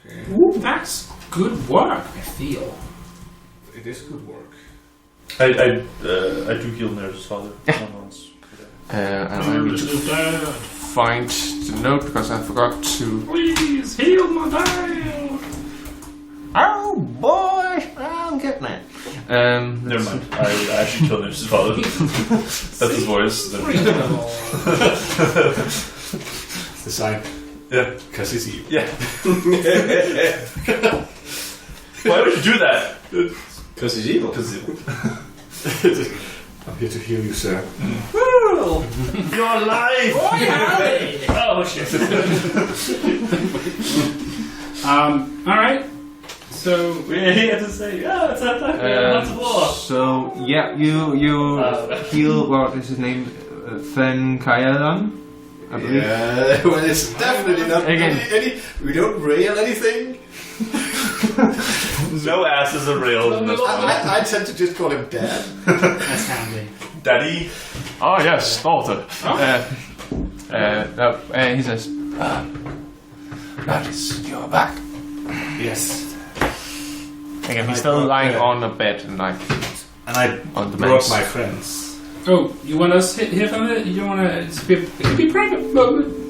Okay. Ooh, that's good work, I feel. It is good work. I do heal Nurse's father. And I need to find the note because I forgot to... Please heal my dad. Oh boy, I'm getting it. Never mind. I actually killed Nurse's father. That's his voice. It's the sign. Yeah. Because he's evil. Yeah. Why would you do that? Because he's evil. Because he's evil. I'm here to heal you, sir. You're alive! Boy, howdy! Oh, shit. Alright. So, We're here to say, it's not like Hounds of War. So yeah, you heal. What is his name? Fen Kayalan, I believe. Yeah, well, it's definitely not Again. any. We don't rail anything. No asses are real. I tend to just call him Dad. that's handy. Daddy. Oh yes, daughter. He says, "Gladys, you're back." Yes. Again, he's still lying on a bed and like And I on the brought meds. my friends. Oh, you want us here from it? You don't want to be private?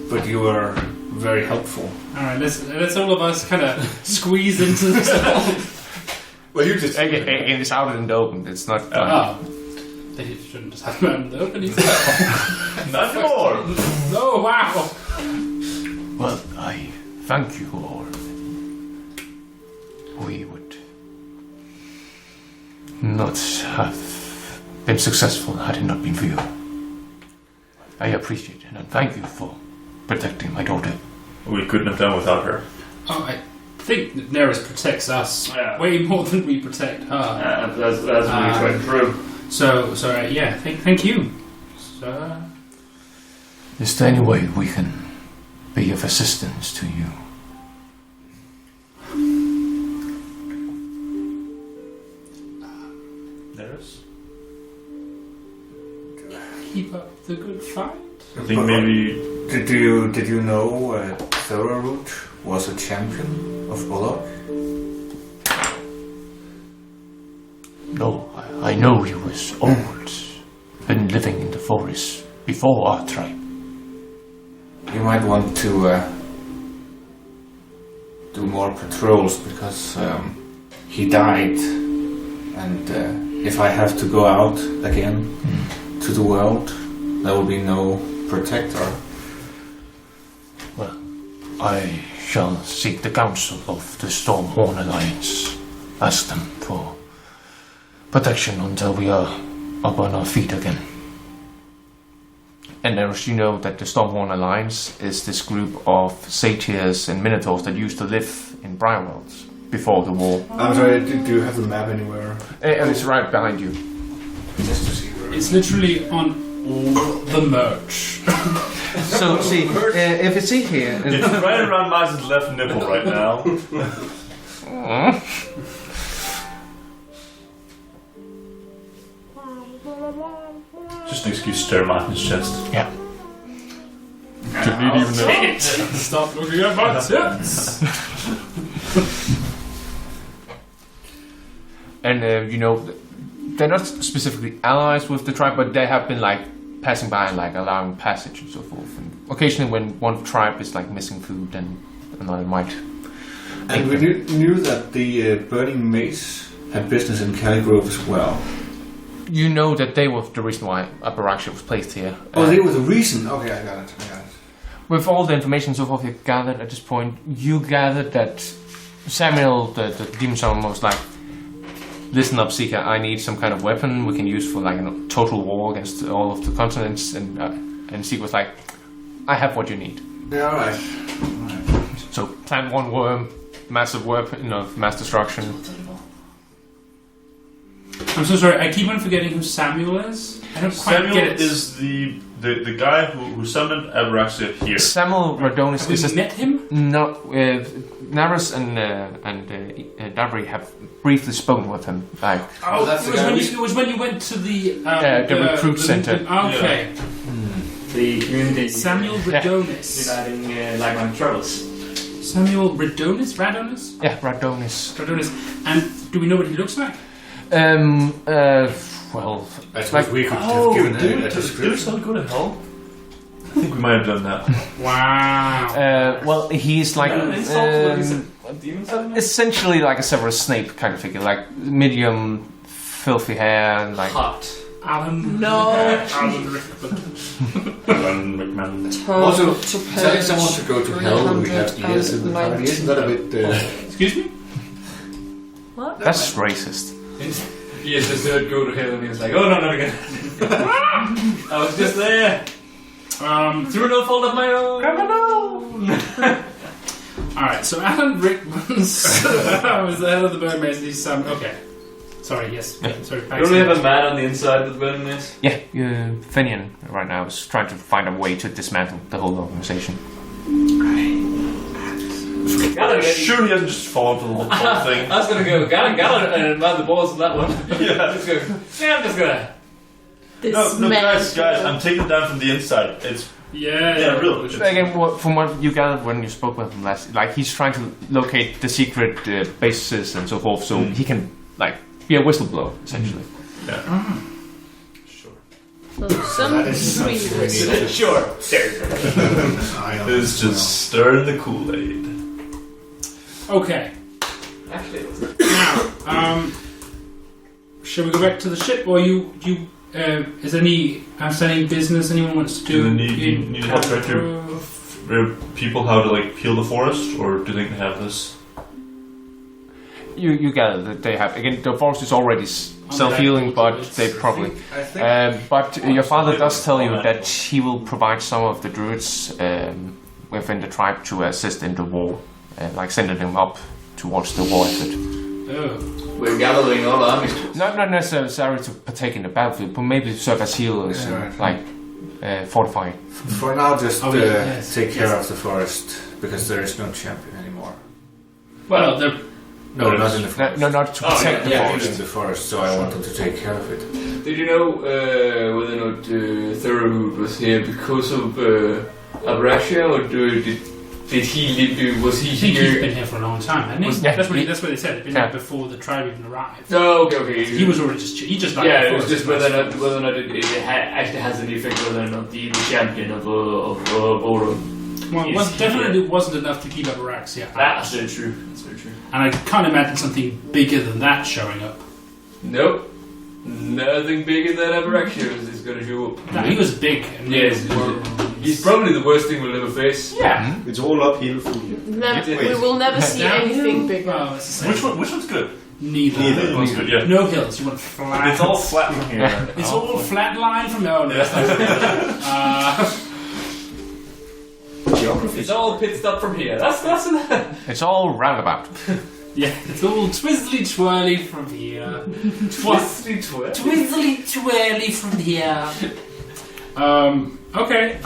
But you were very helpful. Alright, let's all of us kind of squeeze into this. Well, you just. Again, it's out in the open. It's not. Oh. They shouldn't just have them in the open. Not more. Oh, wow. Well, I thank you all. We would not have been successful had it not been for you. I appreciate it and thank you for protecting my daughter. We couldn't have done without her. Oh, I think that Neris protects us way more than we protect her. That's really quite true. So yeah, thank you. So, Is there any way we can be of assistance to you? There's. keep up the good fight. I think maybe. Did you know Thoroughroot was a champion of Bullock? No, I know he was old. Been living in the forest before our tribe. You might want to do more patrols because he died, and if I have to go out again to the world, there will be no protector. Well, I shall seek the counsel of the Stormhorn Alliance. Ask them for protection until we are up on our feet again. And as you know that the Stormhorn Alliance is this group of satyrs and minotaurs that used to live in Briarwells before the war. I'm sorry, do you have the map anywhere? And it's right behind you. Just to see where. It's literally on all the merch. So see, if it's in here, It's right around Miles' left nipple right now. Just an excuse to stare him on his chest. yeah. Stop looking at my tits. And you know, they're not specifically allies with the tribe, but they have been like passing by and like allowing passage and so forth. And occasionally, when one tribe is like missing food, then another might. And we knew that the Burning Mace had business in Caligrove as well. You know that they were the reason why Aboraxia was placed here. Oh, they were the reason. Okay, I got it. with all the information so far you've gathered at this point, you gathered that Samuel, the demon summoner, was like, listen up, Seeker, I need some kind of weapon we can use for like a total war against all of the continents, and Seeker was like, I have what you need. Yeah, alright. So plant one worm, massive weapon of mass destruction. I'm so sorry, I keep on forgetting who Samuel is. I don't quite Samuel get it. is the guy who summoned Aboraxia here. Samuel Radonis Have is we met him? no. Naris and Dabri have briefly spoken with him. Like, Oh, that's it the guy was when you went to the recruit center. Okay. The community Samuel Radonis. uniting like troubles. Samuel Radonis? Radonis? yeah, Radonis. Radonis. And do we know what he looks like? Well, I suppose like, we could have given Did a we description. go to hell? I think we might have done that. Wow. well, he's like essentially like a Severus Snape kind of figure, like medium, filthy hair, and like Hot. Alan. No. Alan Rickman. Alan McMahon. Also, telling someone to go to hell when we have ears in the party, isn't that a bit... Excuse me? What? that's racist. He has just heard go to hell and he was like, oh no, not again. I was just there. Through no fault of my own. Alright, so Alan Rickman's was the head of the Burn Mason. He's okay. Sorry, yes. Sorry. You only have a man on the inside of the burning mace? Yeah, Finian right now is trying to find a way to dismantle the whole organization. Sure, he hasn't just fallen for the whole thing. I was gonna go, got it, and man the balls on that one. Yeah. I'm just gonna. No, guys, I'm taking it down from the inside. It's Yeah, really. Again, from what you gathered when you spoke with him last, like he's trying to locate the secret bases and so forth, so he can like be a whistleblower essentially. Sure. Some sweet. Sure. It's just stirring the Kool-Aid. Okay. Actually, Now, shall we go back to the ship, or is there any outstanding business anyone wants to do? Need help right here? Are people how to like peel the forest, or do they have this? You gather that they have again. The forest is already self-healing, but they probably. I think... But your father does tell you that he will provide some of the druids within the tribe to assist in the war, like sending them up towards the war effort. Oh. we're gathering all armies. Not necessarily to partake in the battlefield, but maybe serve as healers, like fortify. For now, just yes, take care of the forest, because there is no champion anymore. Well, they're No, not in the forest. No, not to protect the yeah, forest. In the forest, so I wanted to take care of it. Did you know whether or not Thoroughwood was here because of Aboraxia, or did he live? Was he I think he's here? been here for a long time, hasn't he? Yeah, That's what they said. He'd been yeah. here before the tribe even arrived. Oh, okay. He was already he just like Yeah, it was just whether or not it actually has any effect whether or not the champion of Oro. Well, it definitely wasn't enough to keep Aboraxia out. That's very true. That's very true. And I can't imagine something bigger than that showing up. Nope. Nothing bigger than Aboraxia is going to show up. No, he was big. And Yes, he's probably the worst thing we'll ever face. Yeah. It's all uphill from here. We will never see anything bigger. Well, it's the same. Which one's good? Neither. That one's good. Yeah. No hills. You want flat. It's all flat from here. It's all flat line from no. That's not good. It's all pitched up from here. That's It's all roundabout. Yeah, it's all twizzly twirly from here. twisty twist. Twizzly twirly from here. Okay.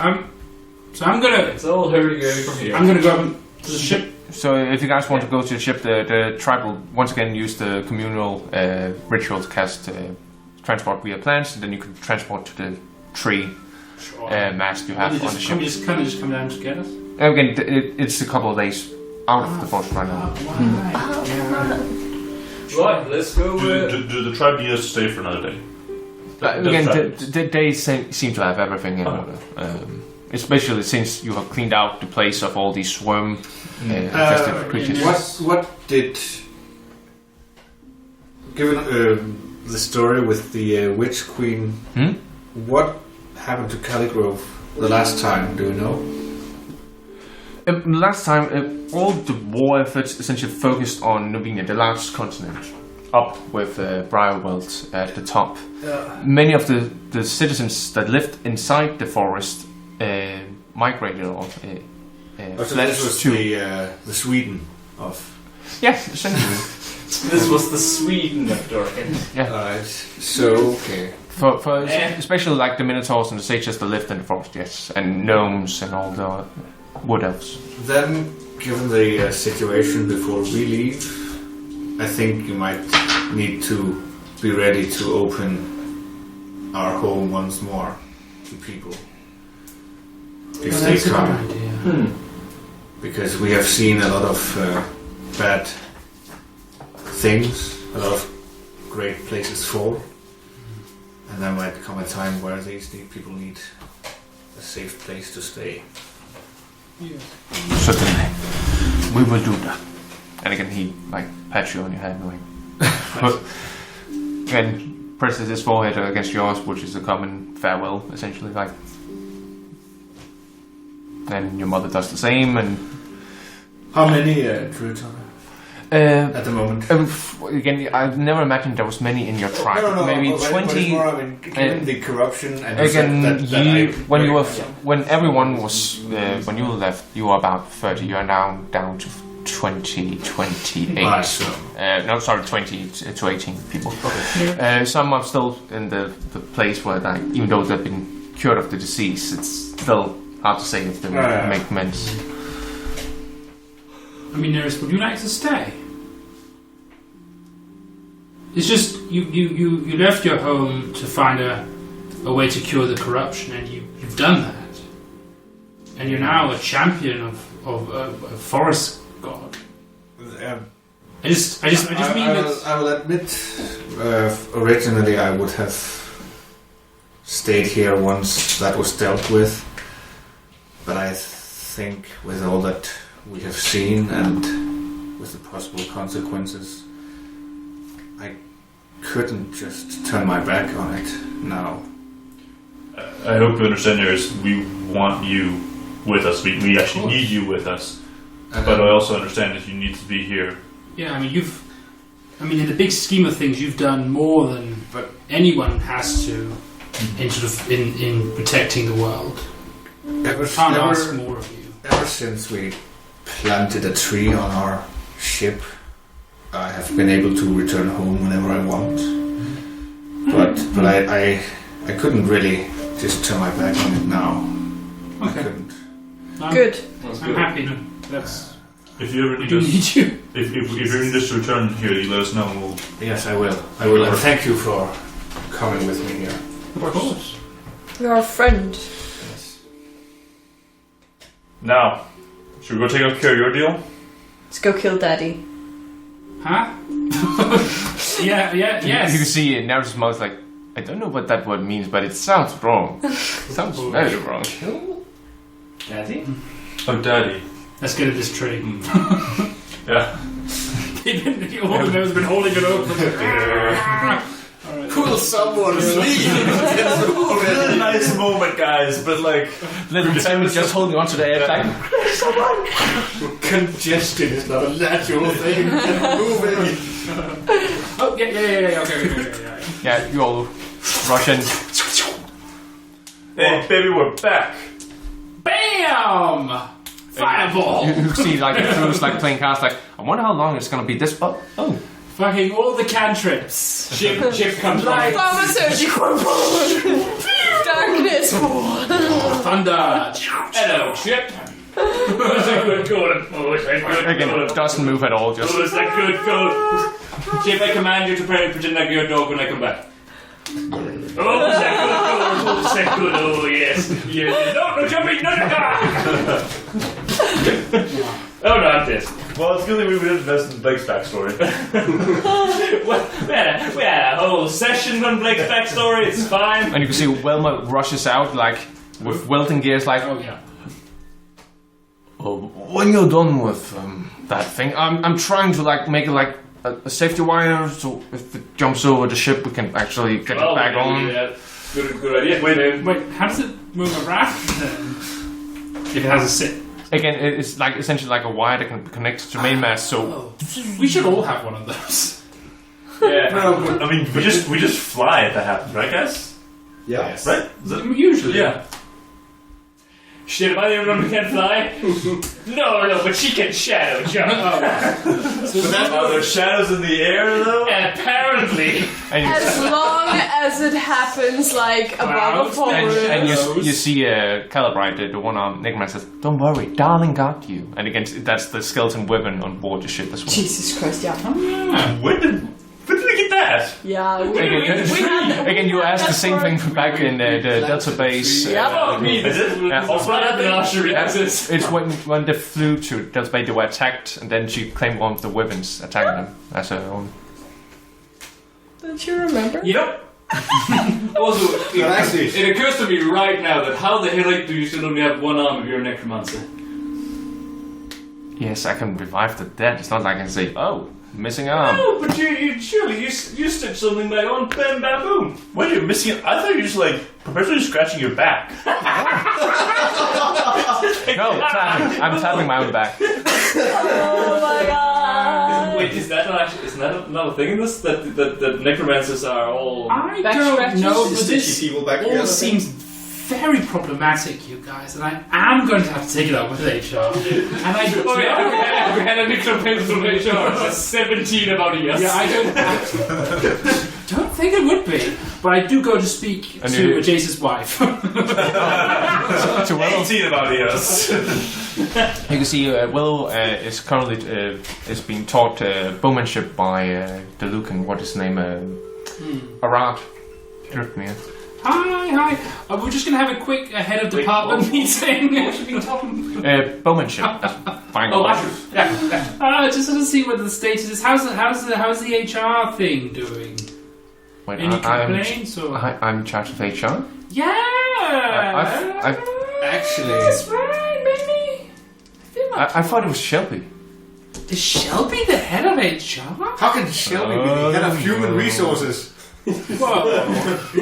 So I'm gonna. It's all hurdy-gurdy from here. I'm gonna go up to the ship. So if you guys want to go to the ship, the tribe will once again use the communal ritual to cast transport via plants, and then you can transport to the tree mast you have on the ship. Can they just come down to get us? Again, it's a couple of days out of the forest right now. Right, let's go. Do the tribe need us to stay for another day? Again, they seem to have everything in order. Especially since you have cleaned out the place of all these swarm infested creatures. What did... Given the story with the witch queen, what happened to Caligrove the last time, do you know? Last time, all the war efforts essentially focused on Novenia, the largest continent, up with Briarwelt at the top. Many of the citizens that lived inside the forest migrated or fled this was to... the Sweden of... Yeah, essentially. This was the Sweden of Doraken. Yeah. Alright, so, okay. For especially like the Minotaurs and the Sages that lived in the forest, yes, and gnomes and all the wood elves. Then, given the situation before we leave, I think you might need to be ready to open our home once more to people. If they come. Because we have seen a lot of bad things, a lot of great places fall. And there might come a time where these people need a safe place to stay. Certainly. We will do that. And again, he like pats you on your head and and presses his forehead against yours, which is a common farewell, essentially. Like, and your mother does the same. And how many druids are there? At the moment. Again, I've never imagined there was many in your tribe. No, maybe 20. More, I mean, given the corruption and again, when everyone was when you left, you were about 30. You are now down to 28. No, sorry, 20 to 18 people. Okay. Some are still in the place where, like, even though they've been cured of the disease, it's still hard to say if they will make amends. I mean, Neris, would you like to stay? It's just you left your home to find a way to cure the corruption, and you've done that, and you're now a champion of a forest god. I just mean that I will admit, originally I would have stayed here once that was dealt with, but I think with all that we have seen and with the possible consequences, I couldn't just turn my back on it now. I hope you understand, Neris, we want you with us. We actually need you with us. But I also understand that you need to be here. Yeah, I mean, in the big scheme of things, you've done more than anyone has to in protecting the world. I can't ask more of you. Ever since we planted a tree on our ship, I have been able to return home whenever I want. But I couldn't really just turn my back on it now. Okay. I couldn't. Good. I'm happy. No, that's. If you ever need I do us, need you. if you need us to return here, you let us know. And we'll... Yes, I will. I will. And thank you for coming with me here. Of course. You're a friend. Yes. Now, should we go take care of your deal? Let's go kill Daddy. Huh? Yeah, yes. You can see in Neris' mouth, like, I don't know what that word means, but it sounds wrong. Sounds very wrong. Daddy? Oh, Daddy. Let's get at this tree. Yeah. The old man's been holding it open. Will someone leave? It's a nice moment, guys, but like... Little Tim is just holding onto the edge, like... Congestion is not a natural thing. Moving. Oh, yeah, okay. Yeah, you all rush in. Hey, baby, we're back. BAM! Fireball! You see, like, the crew's like playing cards, like, I wonder how long it's gonna be this. Oh. Fucking all the cantrips. Chip comes Light. Pharmaceutical. Darkness. Thunder. Hello, Chip. Was a good goal. Was a good Again, goal. it doesn't move at all, just... Was a good goal. Chip, I command you to pretend like you're a dog when I come back. Oh, was that good goal? Was that good? Oh, yes. No jumping, no. Oh, not this. Well, it's good that we would invest in Blake's backstory. we had a whole session on Blake's backstory. It's fine. And you can see Wilma rushes out, like, with wilting gears, like... Oh, yeah. When you're done with that thing, I'm trying to, like, make it, like, a safety wire, so if it jumps over the ship, we can actually get it back on. Yeah. Good idea. Wait, how does it move around then? If it has a sit? again, it's like essentially like a wire that can connect to main mast. So We should all have one of those. Yeah. I mean, we just fly if that happens, right, guys? Yeah. Yes. Right? Is that- Usually. Yeah. Shit, am I the only one who can fly? No, but she can shadow jump. Are there shadows in the air though? Apparently. and As long as it happens like above or forward. and you see Calibrite, the one-armed Necroman says, "Don't worry, darling got you." And again, that's the skeleton weapon on board the ship as well. Jesus Christ, yeah. When did we get that? Yeah, we Again, you asked the same thing back in the Delta base. Oh, me. Is it? Yeah. Also, what happened after reactions? It's when they flew to Delta Bay, they were attacked, and then she claimed one of the weapons attacking them as her own. Don't you remember? Yep. Also, actually- it occurs to me right now that how the hell do you still only have one arm if you're a necromancer? Yes, I can revive the dead. It's not like I can say, "Oh, missing arm." No, but you surely you stitch something like on bam bam boom. What are you missing? I thought you were just like perpetually scratching your back. No, tapping. I'm tapping my own back. Oh my god! Wait, is that not actually? Is that not a thing in this? That necromancers are all. I Back don't scratches? know, but Stitchy this people back all together. seems very problematic, you guys, and I am going to have to take it up with HR. And I Oh yeah, we had a necromancer from HR. 17 about a year. Yeah, I don't think it would be, but I do go to speak And to you- Jace's wife. To Willow, 18 about yes. you can see Willow is currently is being taught bowmanship by the Lucan. What is his name? Arad. Driftmere. Hi. We're just going to have a quick head of department meeting. Bowmanship. That's fine. Oh, yeah. Just to see what the status is. How's the HR thing doing? Wait, Any complaints or? I'm in charge of HR. Yeah. I've Actually, That's right, baby. I feel like I thought it was Shelby. is Shelby the head of HR? how can Shelby be the head of human resources? Whoa.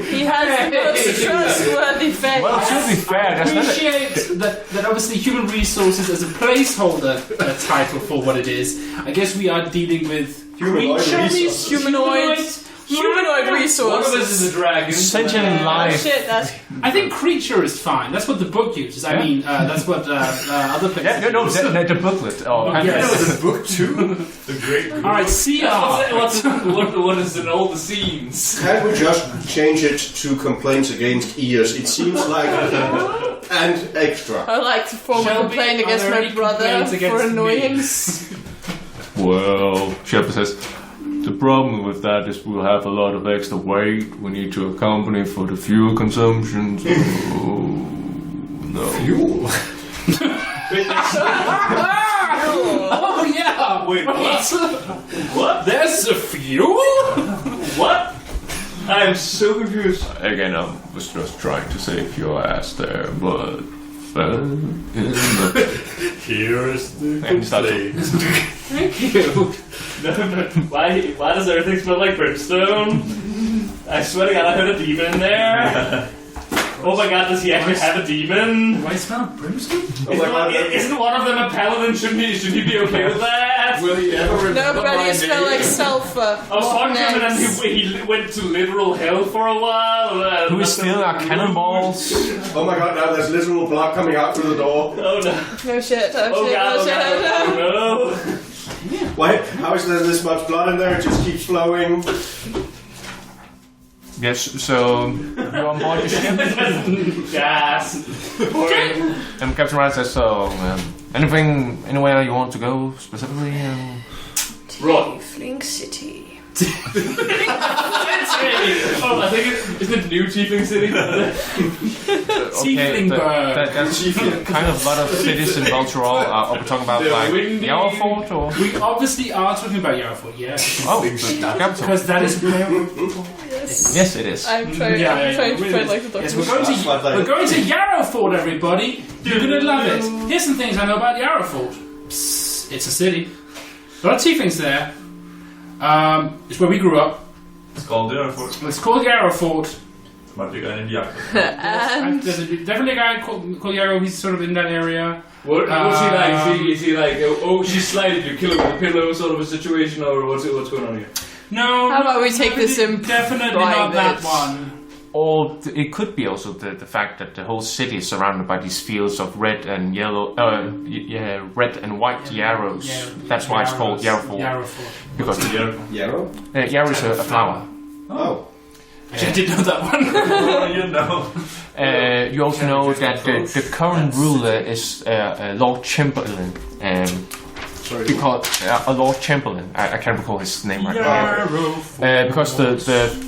He has the most trustworthy face. Well, to be fair, that's not a, Appreciate that obviously human resources as a placeholder title for what it is. I guess we are dealing with Humanoid creatures, resources. Humanoid One of resources. us is a dragon. sentient Oh life. shit, that's I think creature is fine. That's what the book uses. I Yeah. mean, that's what other places Yeah, no, use. the booklet. Oh, yes. That was a book too. The great. All right, CR. What is in all the scenes? Can't we just change it to complaints against ears? It seems like and extra. I like to form a Shelby, complaint are against there my any brother complaints for against me? annoyance. Well, Shelby says, the problem with that is we'll have a lot of extra weight we need to accompany for the fuel consumption. So, no. Fuel. Oh yeah. Wait, what? What? There's a fuel. What? I am so confused. Again, I was just trying to save your ass there, but... Here's the And start complaint. Thank you. Why does everything smell like brimstone? I swear to God, I heard a demon in there. Oh my God, does he actually have a demon? Do I smell brimstone? Isn't one of them a paladin? Shouldn't he be okay with that? Will he ever remember No, but my you smell name? like sulfur. I was talking to him and Next. he went to literal hell for a while. Who is stealing our cannonballs? Oh my god, now there's literal blood coming out through the door. Oh no. No shit, oh Oh shit, God, oh oh shit, God, no. oh no. Why? How is there this much blood in there? It just keeps flowing. Yes, so you're on board your ship. Gas. And Captain Ryan says, so, anywhere you want to go specifically? Right. Tiefling City. Oh, I think isn't it New Tiefling City? Tiefling bird. That's kind of a lot of cities in Valtorol. Are we talking about The like windy- Yarfort or? We obviously are talking about Yarford, yes. Oh, the capital. Because that is where Yes, it is. I'm trying to find like the Yes, document. we're going to Yarrowford, everybody. You're gonna love it. Here's some things I know about Yarrowford. Psst, it's a city. A lot of tieflings there. It's where we grew up. It's called dinner for It's called Yarrowford. Might be a guy named Jakob. And There's definitely a guy called Yarrow. He's sort of in that area. What's he like? Is he like, oh, she slided, you kill her with a pillow sort of a situation, or what's going on here? No. How about we take this in Definitely not that private? one. Or it could be also the fact that the whole city is surrounded by these fields of red and yellow, red and white yarrows. That's why it's called Yarrow. Because Yarrow? yarrow is a flower. Oh. I did know that one. You know. You also know that the current ruler is Lord Chamberlain. Because a Lord Chamberlain, I can't recall his name right now. Because the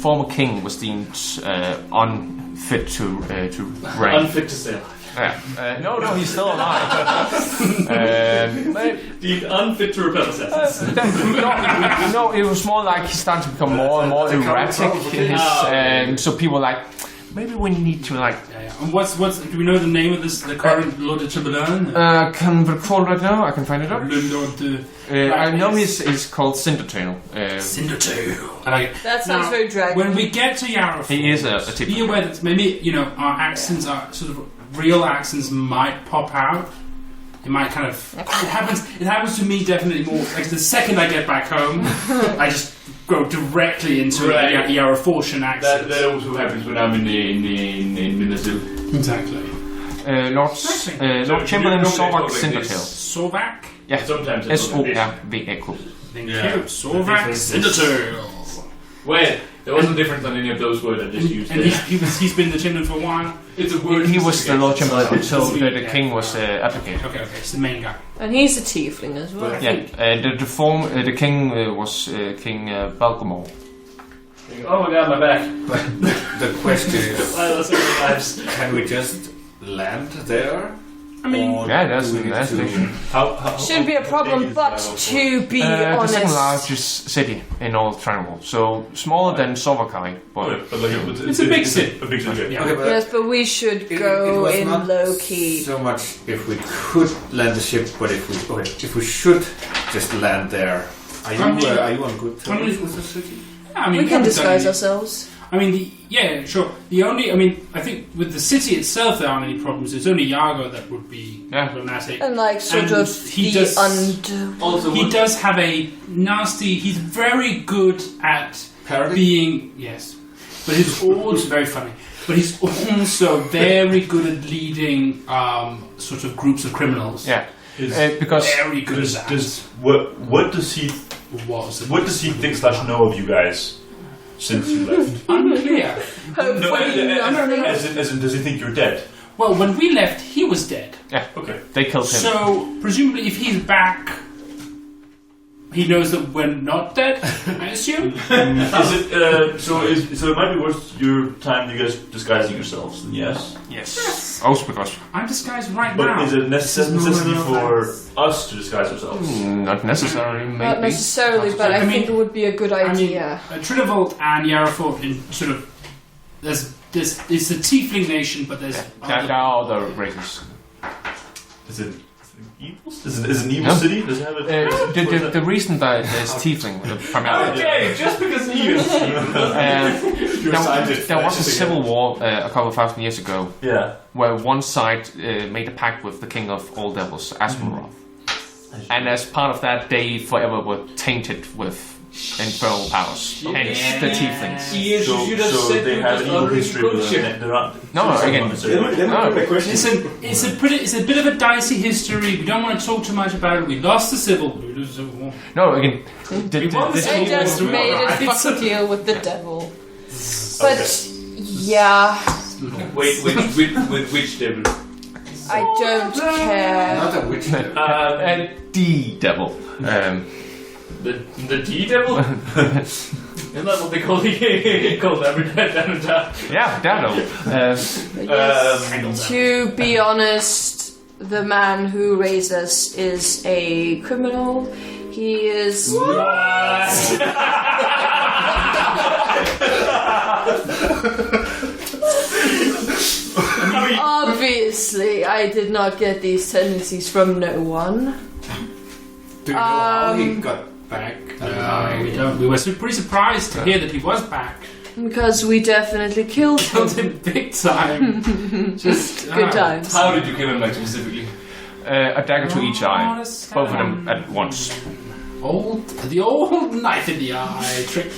former king was deemed unfit to reign. Unfit to stay alive. No, he's still alive. Deemed unfit to repel assassins. No, it was more like he started to become more and more erratic in his, so people were like, maybe we need to like. And what's do we know the name of the current Lord de Chamberlain? Can recall right now. I can find it up. I know he's called Cindertail. Cindertail. I like it. That sounds very dragon. When we get to Yarrow, He is a tip. be aware that maybe our accents are sort of real accents might pop out. It might kind of. It happens to me definitely more. Like the second I get back home, I just go directly into Right. the Yarrow-Fortian accent. That also happens when I'm in Minnesota. Exactly. Lord Chamberlain Sorvak Cindertail. Sorvak. Yeah. Sometimes it's S-O-R-V-A-K. Thank Yeah. you. Sorvak Cindertail. Well, there wasn't difference on any of those words I just used. And he's been the Chamberlain for a while. It's a word. He was the Lord Chamberlain until the Yeah. king was abdicated. Okay, it's the main guy. And he's a tiefling as well. Yeah, the king was King Balgamore. Oh my god, my back. The question is, I lost my lives. can we just land there? I mean, Or Yeah, that's do we an need to- station. Shouldn't be a problem, but to be The honest, second largest city in all Triangle, so smaller than Sovakai, but It's a big city. A big city. yeah. Okay, but yes, but we should it go was in not low key. so much if we could land the ship, but if we should just land there. Are you on good terms with the city? I mean, We can haven't disguise done ourselves. I mean, sure. I think with the city itself there aren't any problems. It's only Yargo that would be problematic. And like sort And of he the does- Also, He does have a nasty. He's very good at being but he's also very funny. But he's also very good at leading sort of groups of criminals. yeah, because Very good at that. What does he think / know of you guys since you left? Unclear. Hopefully nothing. As in, does he think you're dead? Well, when we left, he was dead. Okay. they killed him. So presumably, if he's back, he knows that we're not dead. I assume. Is it so? It might be worth your time, you guys disguising yourselves. Then yes. Yes. Also because I'm disguised right But now. is it necessity for us to disguise ourselves? not necessary, maybe. Not necessarily, but I think it would be a good idea. Trinivalt and Yarrowfort in sort of it's the Tiefling nation, but there's There are other races. Is it evil? Is it an evil city? Does it have a The reason that there's tiefling primarily. okay, just because he is. There was a civil war a couple of thousand years ago Yeah. where one side made a pact with the king of all devils, Asmonroth. And as part of that, they forever were tainted with infernal powers. Hence the tieflings. So they have an evil history with them. They're not. No, again. It's a bit of a dicey history. We don't want to talk too much about it. We lost the civil war. No, again. They just made a fucking deal with the devil. But yeah, Wait, with which devil? I don't care. Not a witch. The devil. The D devil? Isn't that what they call them? Yeah, devil. Yes. To be honest, the man who raised us is a criminal. He is. Obviously, I did not get these tendencies from no one. Do you know how he got back? We don't. We were pretty surprised to hear that he was back. Because we definitely killed Killed him. him big time. Just Good times. How did you kill him, like, specifically? A dagger to each eye. Both of them at once. The old knife in the eye trick.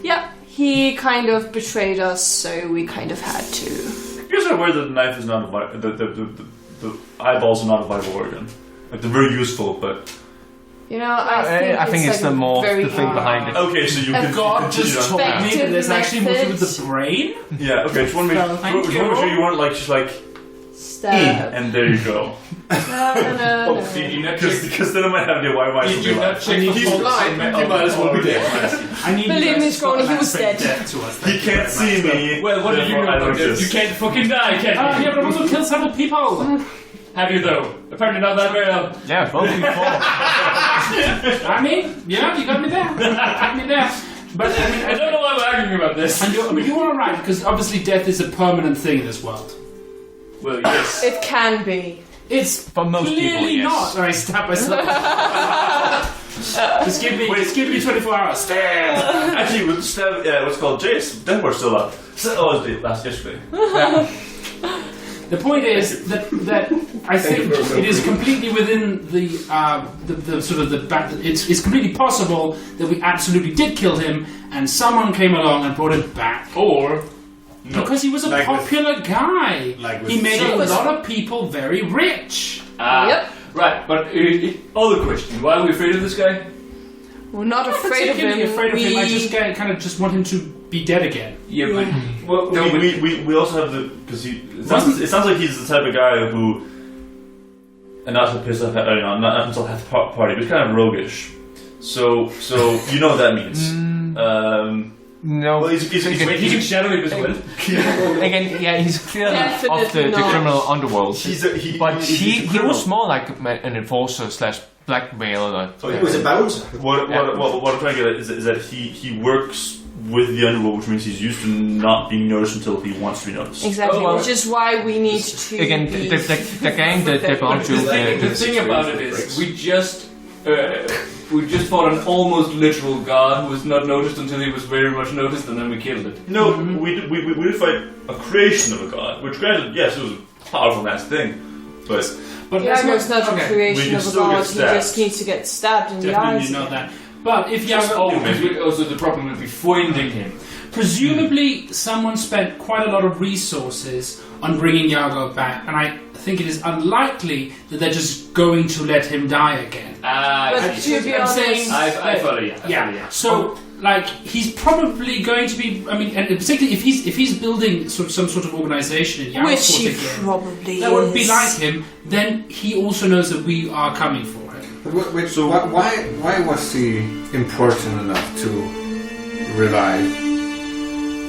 Yep, he kind of betrayed us, so we kind of had to. You're so aware that the knife is not the eyeballs are not a vital organ. Like they're very useful, but You know, I think it's like the more very the thing behind it. okay, so you can God just told me that there's actually more to do with the method. brain. yeah. Okay, just want to Well, make thank sure you. you weren't like just like Stab. and there you go. No. Did you not check? Because then I might have the why might Did you be not alive. check He's for alive. faults? He might as well be dead. I need Believe you guys me, to stop Scrawny, he that was fake dead. death to us. He Thank you can't very see much. me. Well, what do you therefore know I about don't this? You exist. can't fucking die, can you? Yeah, but I've also killed several people. Have you though? Apparently not that well. Yeah, both before. I mean, yeah, you got me there. You got me there. But I mean, I don't know why we're arguing about this. and you are right, because obviously death is a permanent thing in this world. Well, yes. It can be. It's For most people, clearly yes. not. Sorry, I stabbed myself. just give me 24 hours. Stab. Actually, with stab, what's called Jace, then we're still up. Oh, it was last yesterday. The point is that I think it is completely within the sort of the back. It's completely possible that we absolutely did kill him, and someone came along and brought him back. Or Because he was a Like with- popular guy. like with He made a James. lot of people very rich. Yep. Right, but other question: why are we afraid of this guy? We're not Not afraid of particularly him. afraid of him. I just want him to be dead again. Yeah, but well, no, but We also have the because it sounds like he's the type of guy who, and not to piss off, not until half the party, but he's kind of roguish. So you know what that means. No. Well, he's wait, he can shadow him as well. Again, yeah, he's clearly of the Definitely not. criminal underworld. But he's he a criminal. was more like an enforcer slash blackmailer. Oh, He was a bouncer. What I'm trying to get at is that he works with the underworld, which means he's used to not being noticed until he wants to be noticed. Exactly, Oh, well. which is why we need to. Again, be the gang that they belong to. The thing about it is, we just fought an almost literal god who was not noticed until he was very much noticed, and then we killed it. No, we did fight a creation of a god, which granted, yes, it was a powerful, nice thing, but But Yeah, it's not a We creation can of a still get god. He stabbed. just needs to get stabbed in the definitely eyes. not that. But if Just Yago, always. Also, the problem would be finding him. presumably someone spent quite a lot of resources on bringing Yago back, and I think it is unlikely that they're just going to let him die again. But to be I'm saying- honest, I follow you. Yeah. So, like, he's probably going to be. I mean, and particularly if he's building some sort of organization in Yago's which he again, probably that would be is. like him. Then he also knows that we are coming for him. Why was he important enough to revive?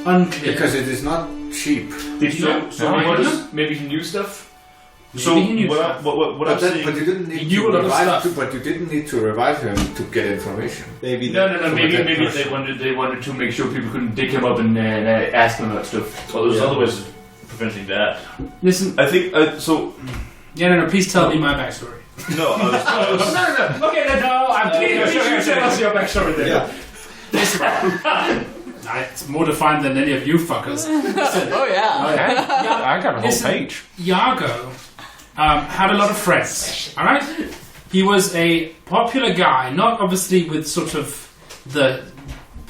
Unclear. Because it is not cheap. Maybe he knew stuff. so Maybe he knew what stuff. I'm saying. But you didn't need He knew to a lot of revive stuff. him. But you didn't need to revive him to get information. Maybe No. From Maybe that maybe person. they wanted to make sure people couldn't dig him up and ask him about stuff. Well, there's other ways of preventing that. Listen, I think so. no. Please tell me my backstory. No, I was No. Okay, no. I'm kidding. You tell us your backstory then. Yeah. Listen. It's more defined than any of you fuckers. Listen, Oh yeah. Okay. I got a whole Listen. page. Yago had a lot of friends. All right, he was a popular guy, not obviously with sort of the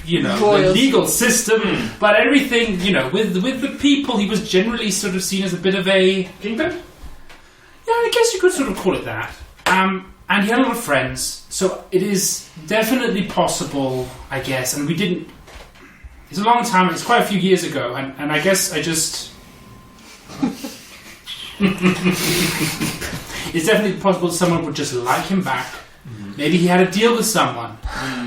the Royalty. legal system, but everything with the people. He was generally sort of seen as a bit of a Kingpin? yeah, I guess you could sort of call it that. And he had a lot of friends, so it is definitely possible, I guess. And we didn't. It's a long time. It's quite a few years ago, and I guess I just. It's definitely possible someone would just like him back. Maybe he had a deal with someone.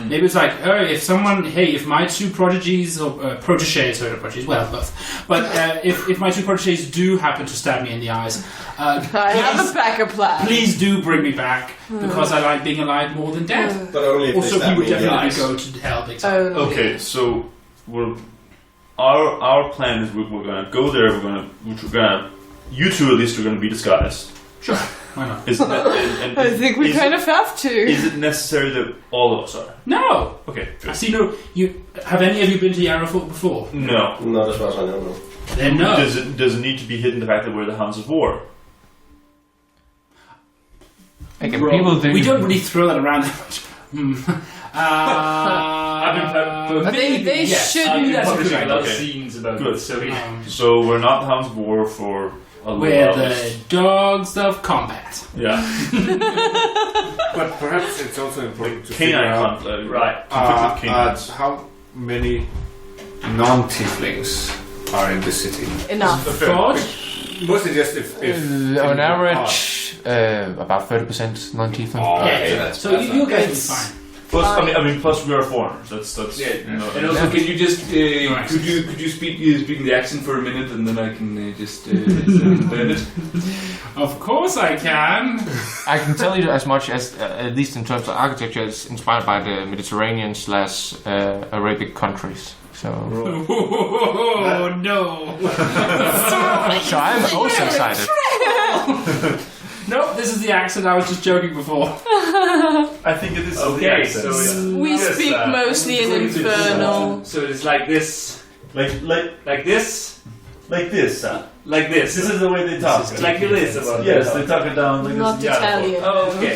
Maybe it's like, if my two prodigies or proteges, well, both. But if my two proteges do happen to stab me in the eyes, I have a backup plan. please do bring me back because I like being alive more than dead. But only if Also, they he stab would me in the definitely eyes. go to hell big time. okay. So our plan is we're gonna go there. We're gonna you two at least are gonna be disguised. Sure, why not? I think we kind of have to. Is it necessary that all of us are? No, Okay. I Good. see. No, have any of you been to Yarrowfort before? No. Not as far as I know, no. Then no. Does it need to be hidden the fact that we're the Hounds of War? Again, people do. We don't really throw that around that much. They shouldn't. That's a Publishing good a lot of Okay. scenes about Good. it. So So we're not Hounds of War for a We're while. the dogs of combat. Yeah. But perhaps it's also important to Canine figure out conflict. right. Conflict with canines. how many non-tieflings are in the city. Enough. God? Mostly just if On average, about 30% non-tiefling. Oh, Yeah, okay, so you guys will be It's- fine. Plus, I mean, plus we are foreigners. That's And also, can you just could you speak in the accent for a minute, and then I can just learn it. Of course I can. I can tell you as much as, at least in terms of architecture, it's inspired by the Mediterranean / Arabic countries. So Oh no. I'm also excited. Nope, this is the accent. I was just joking before. I think it is the Okay, accent. so We Yes, speak mostly in Infernal. So it's like this, like this, like this. like this. This is the way they talk. like this about Yes, they talk it down like Not this. Yeah, Italian. Oh, okay.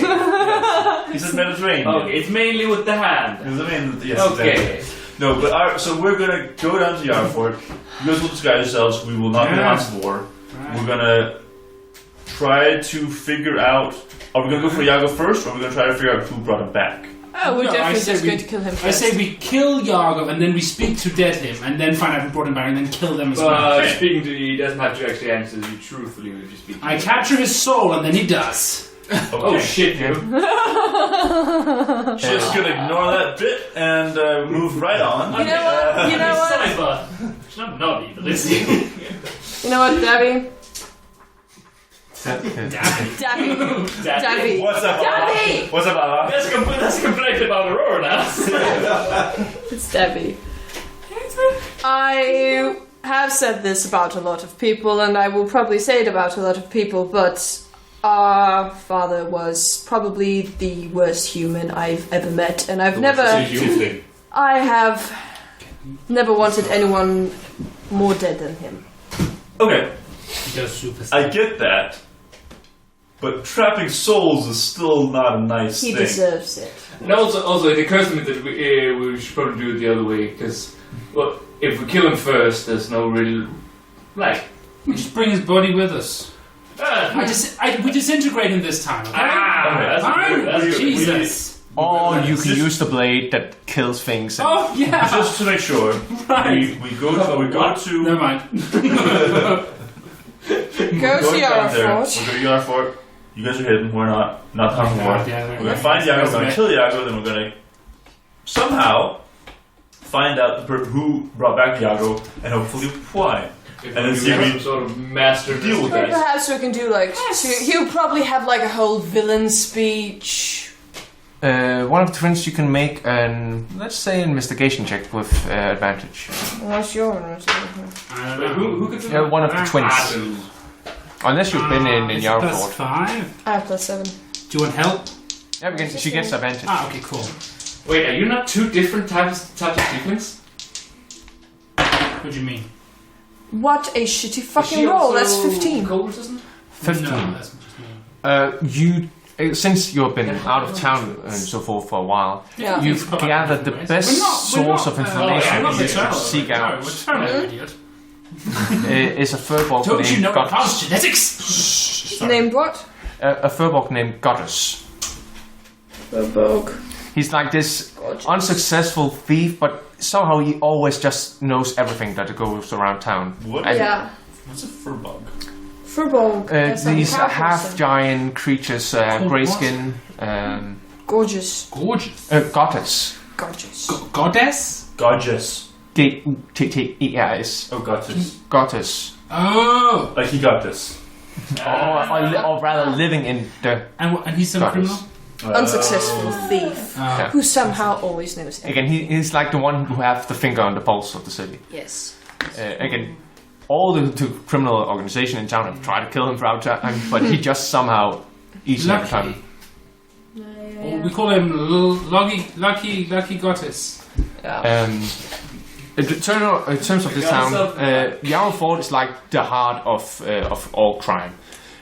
He says Mediterranean. Okay, it's mainly with the hand. I mean, yes, Okay. exactly. No, but so we're gonna go down to Yarfort. You guys will disguise yourselves. We will not be Yeah. Hounds of War. We're gonna try to figure out. Are we gonna go for Yago first, or are we gonna try to figure out who brought him back? Oh, we're No, I definitely say just we- going to kill him I first. say we kill Yargo and then we speak to dead him and then find out who brought him back and then kill them as well. Speaking to you, he doesn't have to actually answer you truthfully if you speak. I capture his soul and then he does. Okay. Oh shit, you. Just gonna ignore that bit and move right on. You know what? You know what? Cypher. It's not naughty, but listen. You know what, Dabby? Dabby. Dabby. What's up, Dabby! What's up, Ala? That's a complaint about Aurora now. It's Debbie. I have said this about a lot of people, and I will probably say it about a lot of people, but our father was probably the worst human I've ever met, and I have never wanted anyone more dead than him. Okay, He does super I get that, but trapping souls is still not a nice He thing. deserves it. And also, it occurs to me that we should probably do it the other way, because, well, if we kill him first, there's no real... Like... We just bring his body with us. We disintegrate him this time, okay? That's Fine. good, that's good. Jesus. Or you can use the blade that kills things. And Oh, yeah. Just to make sure, Right. we go to Never mind. Go to going down there. Yarfort. We're going to Yarfort. You guys are hidden. We're not Hounds of War. Yeah, We're gonna find Yago. We're gonna kill Yago. Then we're gonna somehow find out the who brought back Yago, and hopefully why. And then see have we some sort of master deal with But that. perhaps we can do like he'll probably have like a whole villain speech. one of the twins you can make an, let's say, investigation check with advantage. What's your one? I don't know. Who could do that? One of the twins. Unless you've been in It's Yarfort. +5. I have +7. Do you want help? Yeah, because she gets advantage. Ah, okay, cool. Wait, are you not two different types of tieflings? What do you mean? What a shitty fucking roll. That's 15. Cold resistant? 15. No, that's just me. You, since you've been out of town and so forth for a while, Yeah. you've gathered the best source of information we're not you could seek out. No, we're totally idiot. Is a furbolg Don't you named know Goddess. advanced genetics? Named what? A furbolg named Goddess. The bog. He's like this Gorgeous. unsuccessful thief, but somehow he always just knows everything that goes around town. What? And, Yeah. What's a fur bug? Furbog. These half-giant creatures, grey skin, Gorgeous. Gorgeous. Gorgeous. goddess. Goddess? Gorgeous. G-U-T-T-E-R-S. Oh, got this. Goddess. Oh! Like he got this. Or rather living in the And he's some goddess. criminal? Unsuccessful thief. Oh. Who somehow always knows everything. Again, he's like the one who have the finger on the pulse of the city. Yes. Again, all the criminal organization in town have tried to kill him throughout time, but he just somehow eats him every time. Well, we call him Lucky Goddess. Yeah. In terms of this town, Yarfort is like the heart of all crime.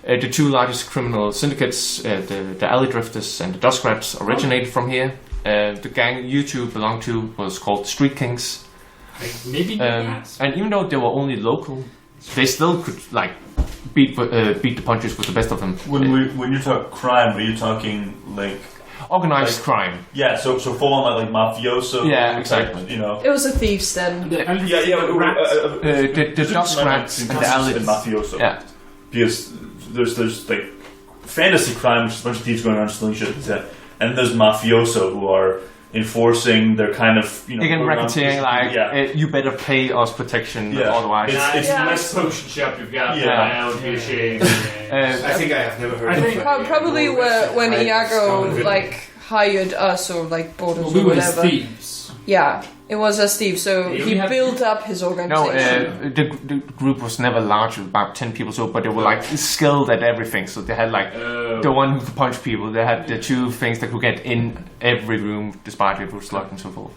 The two largest criminal syndicates, the Alley Drifters and the Dusk Rats, originated from here. The gang you two belonged to was called the Street Kings. Maybe yes. And even though they were only local, they still could like beat the punches with the best of them. When you talk crime, are you talking like organized crime? Yeah, so full on like mafioso. Yeah, exactly. Type, you know. It was a thief's den. The Dusk Rats and the Alley and mafioso. Yeah, because there's like fantasy crime, which is a bunch of thieves going around stealing shit, and then there's mafioso who are enforcing their kind of again racketeering you better pay us protection otherwise. It's the best potion shop you've got. I would be ashamed. I think I have never heard. Probably when Iago like hired us or like bought us or whatever. We were thieves. Yeah, it was as thieves. So he built up his organization. No, the group was never large, about 10 people. So, but they were like skilled at everything. So they had like the one who could punch people. They had the two things that could get in every room, despite it was locked and so forth.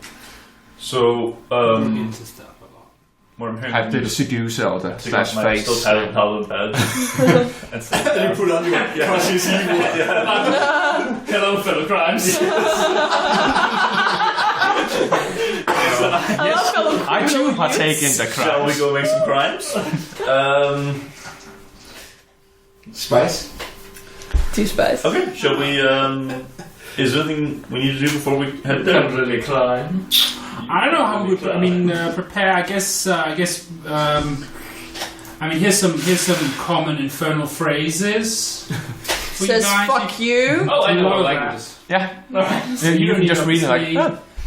So, Into stuff a lot. what I'm hearing Had the seducer or the slash face. Still title Paladin badge. And so, You put on your conscious evil. Hello, fellow crimes. I too partake in the crime. shall we go make some crimes? Spice? 2 spies. Okay, shall we? Is there anything we need to do before we head there? Don't really climb. I don't know how we would. I mean, prepare. I guess. I mean, here's some common infernal phrases. Says fuck you. Oh, I know Love languages. Yeah. Alright. You can just read it like,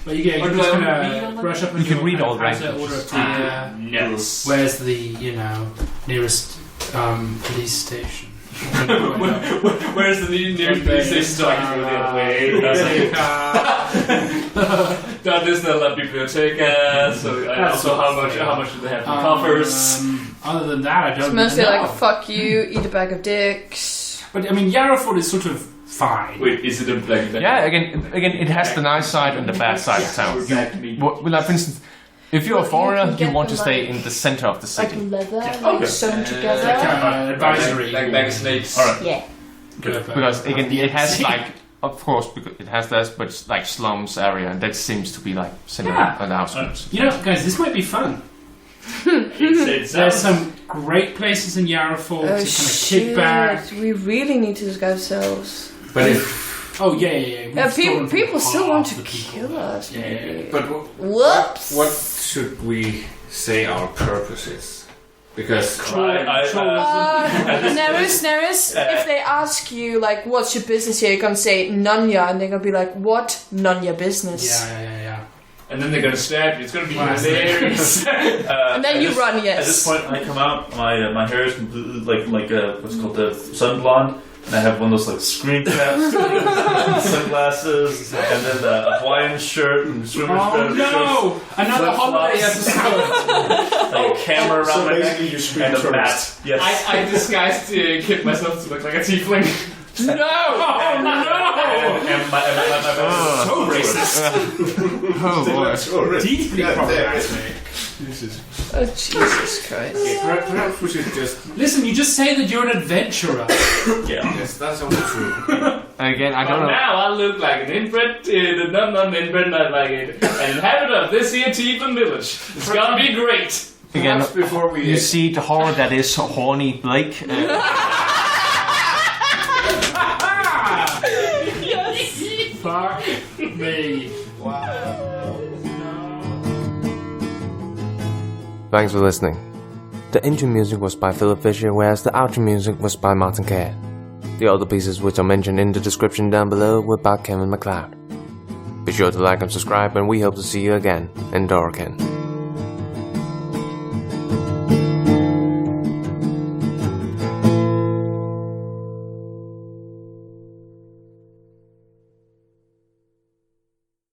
But you Or can do just I kind read of on brush up on You can your read all kind of languages. order of the, Yes. where's the nearest police station? Where's the nearest police station? So I can go the other way. That is not La Biblioteca. So also how much do they have in coffers? Other than that, I don't It's mostly know. like fuck you, eat a bag of dicks. But I mean, Yarrowford is sort of fine. Wait, is it a black? Yeah, again, it has the nice side and the bad side of town. Well, like, for instance, if you're a foreigner, you want to stay in the center of the Like city. leather, Okay. sewn together. Advisory. Like bag of snakes. All right. Yeah. Because again, it has like, of course, because it has that, but it's like slums area, and that seems to be like center on the outskirts. You know, guys, this might be fun. It's There's some great places in Yarrowford to kind of kick back. We really need to disguise ourselves. But if Oh yeah. We've stolen from People still want to half the people. kill us. Yeah. Maybe. but Whoops. what should we say our purpose is? Because Neris, if they ask you, like, what's your business here, you're gonna say, none ya, and they're gonna be like, what? None ya business. Yeah. And then they're gonna stab you. It's gonna be hilarious. And then you run, yes. At this point, I come out. My hair is completely like what's called the sun blonde, and I have one of those like screen caps, and sunglasses, and then a Hawaiian shirt and swimmer's Oh no! Another holiday episode. like a camera around my neck, you scream and a mat. tourists. Yes. I disguised kid myself to look like a tiefling. No! Oh and my So racist. Oh boy. Deeply problematic. Oh, Jesus Christ. Perhaps we should just. Listen, you just say that you're an adventurer. Yeah. Yes, that's only true. Again, I But don't know. now I look like an inbred, not inbred, not like an inhabitant of this here Tiefling village. It's gonna be great. Again, Perhaps before we. you see the horror that is horny Blake. Fuck me. Thanks for listening. The intro music was by Philip Fisher, whereas the outro music was by Martin Kerr. The other pieces which are mentioned in the description down below were by Kevin MacLeod. Be sure to like and subscribe, and we hope to see you again in Doraken.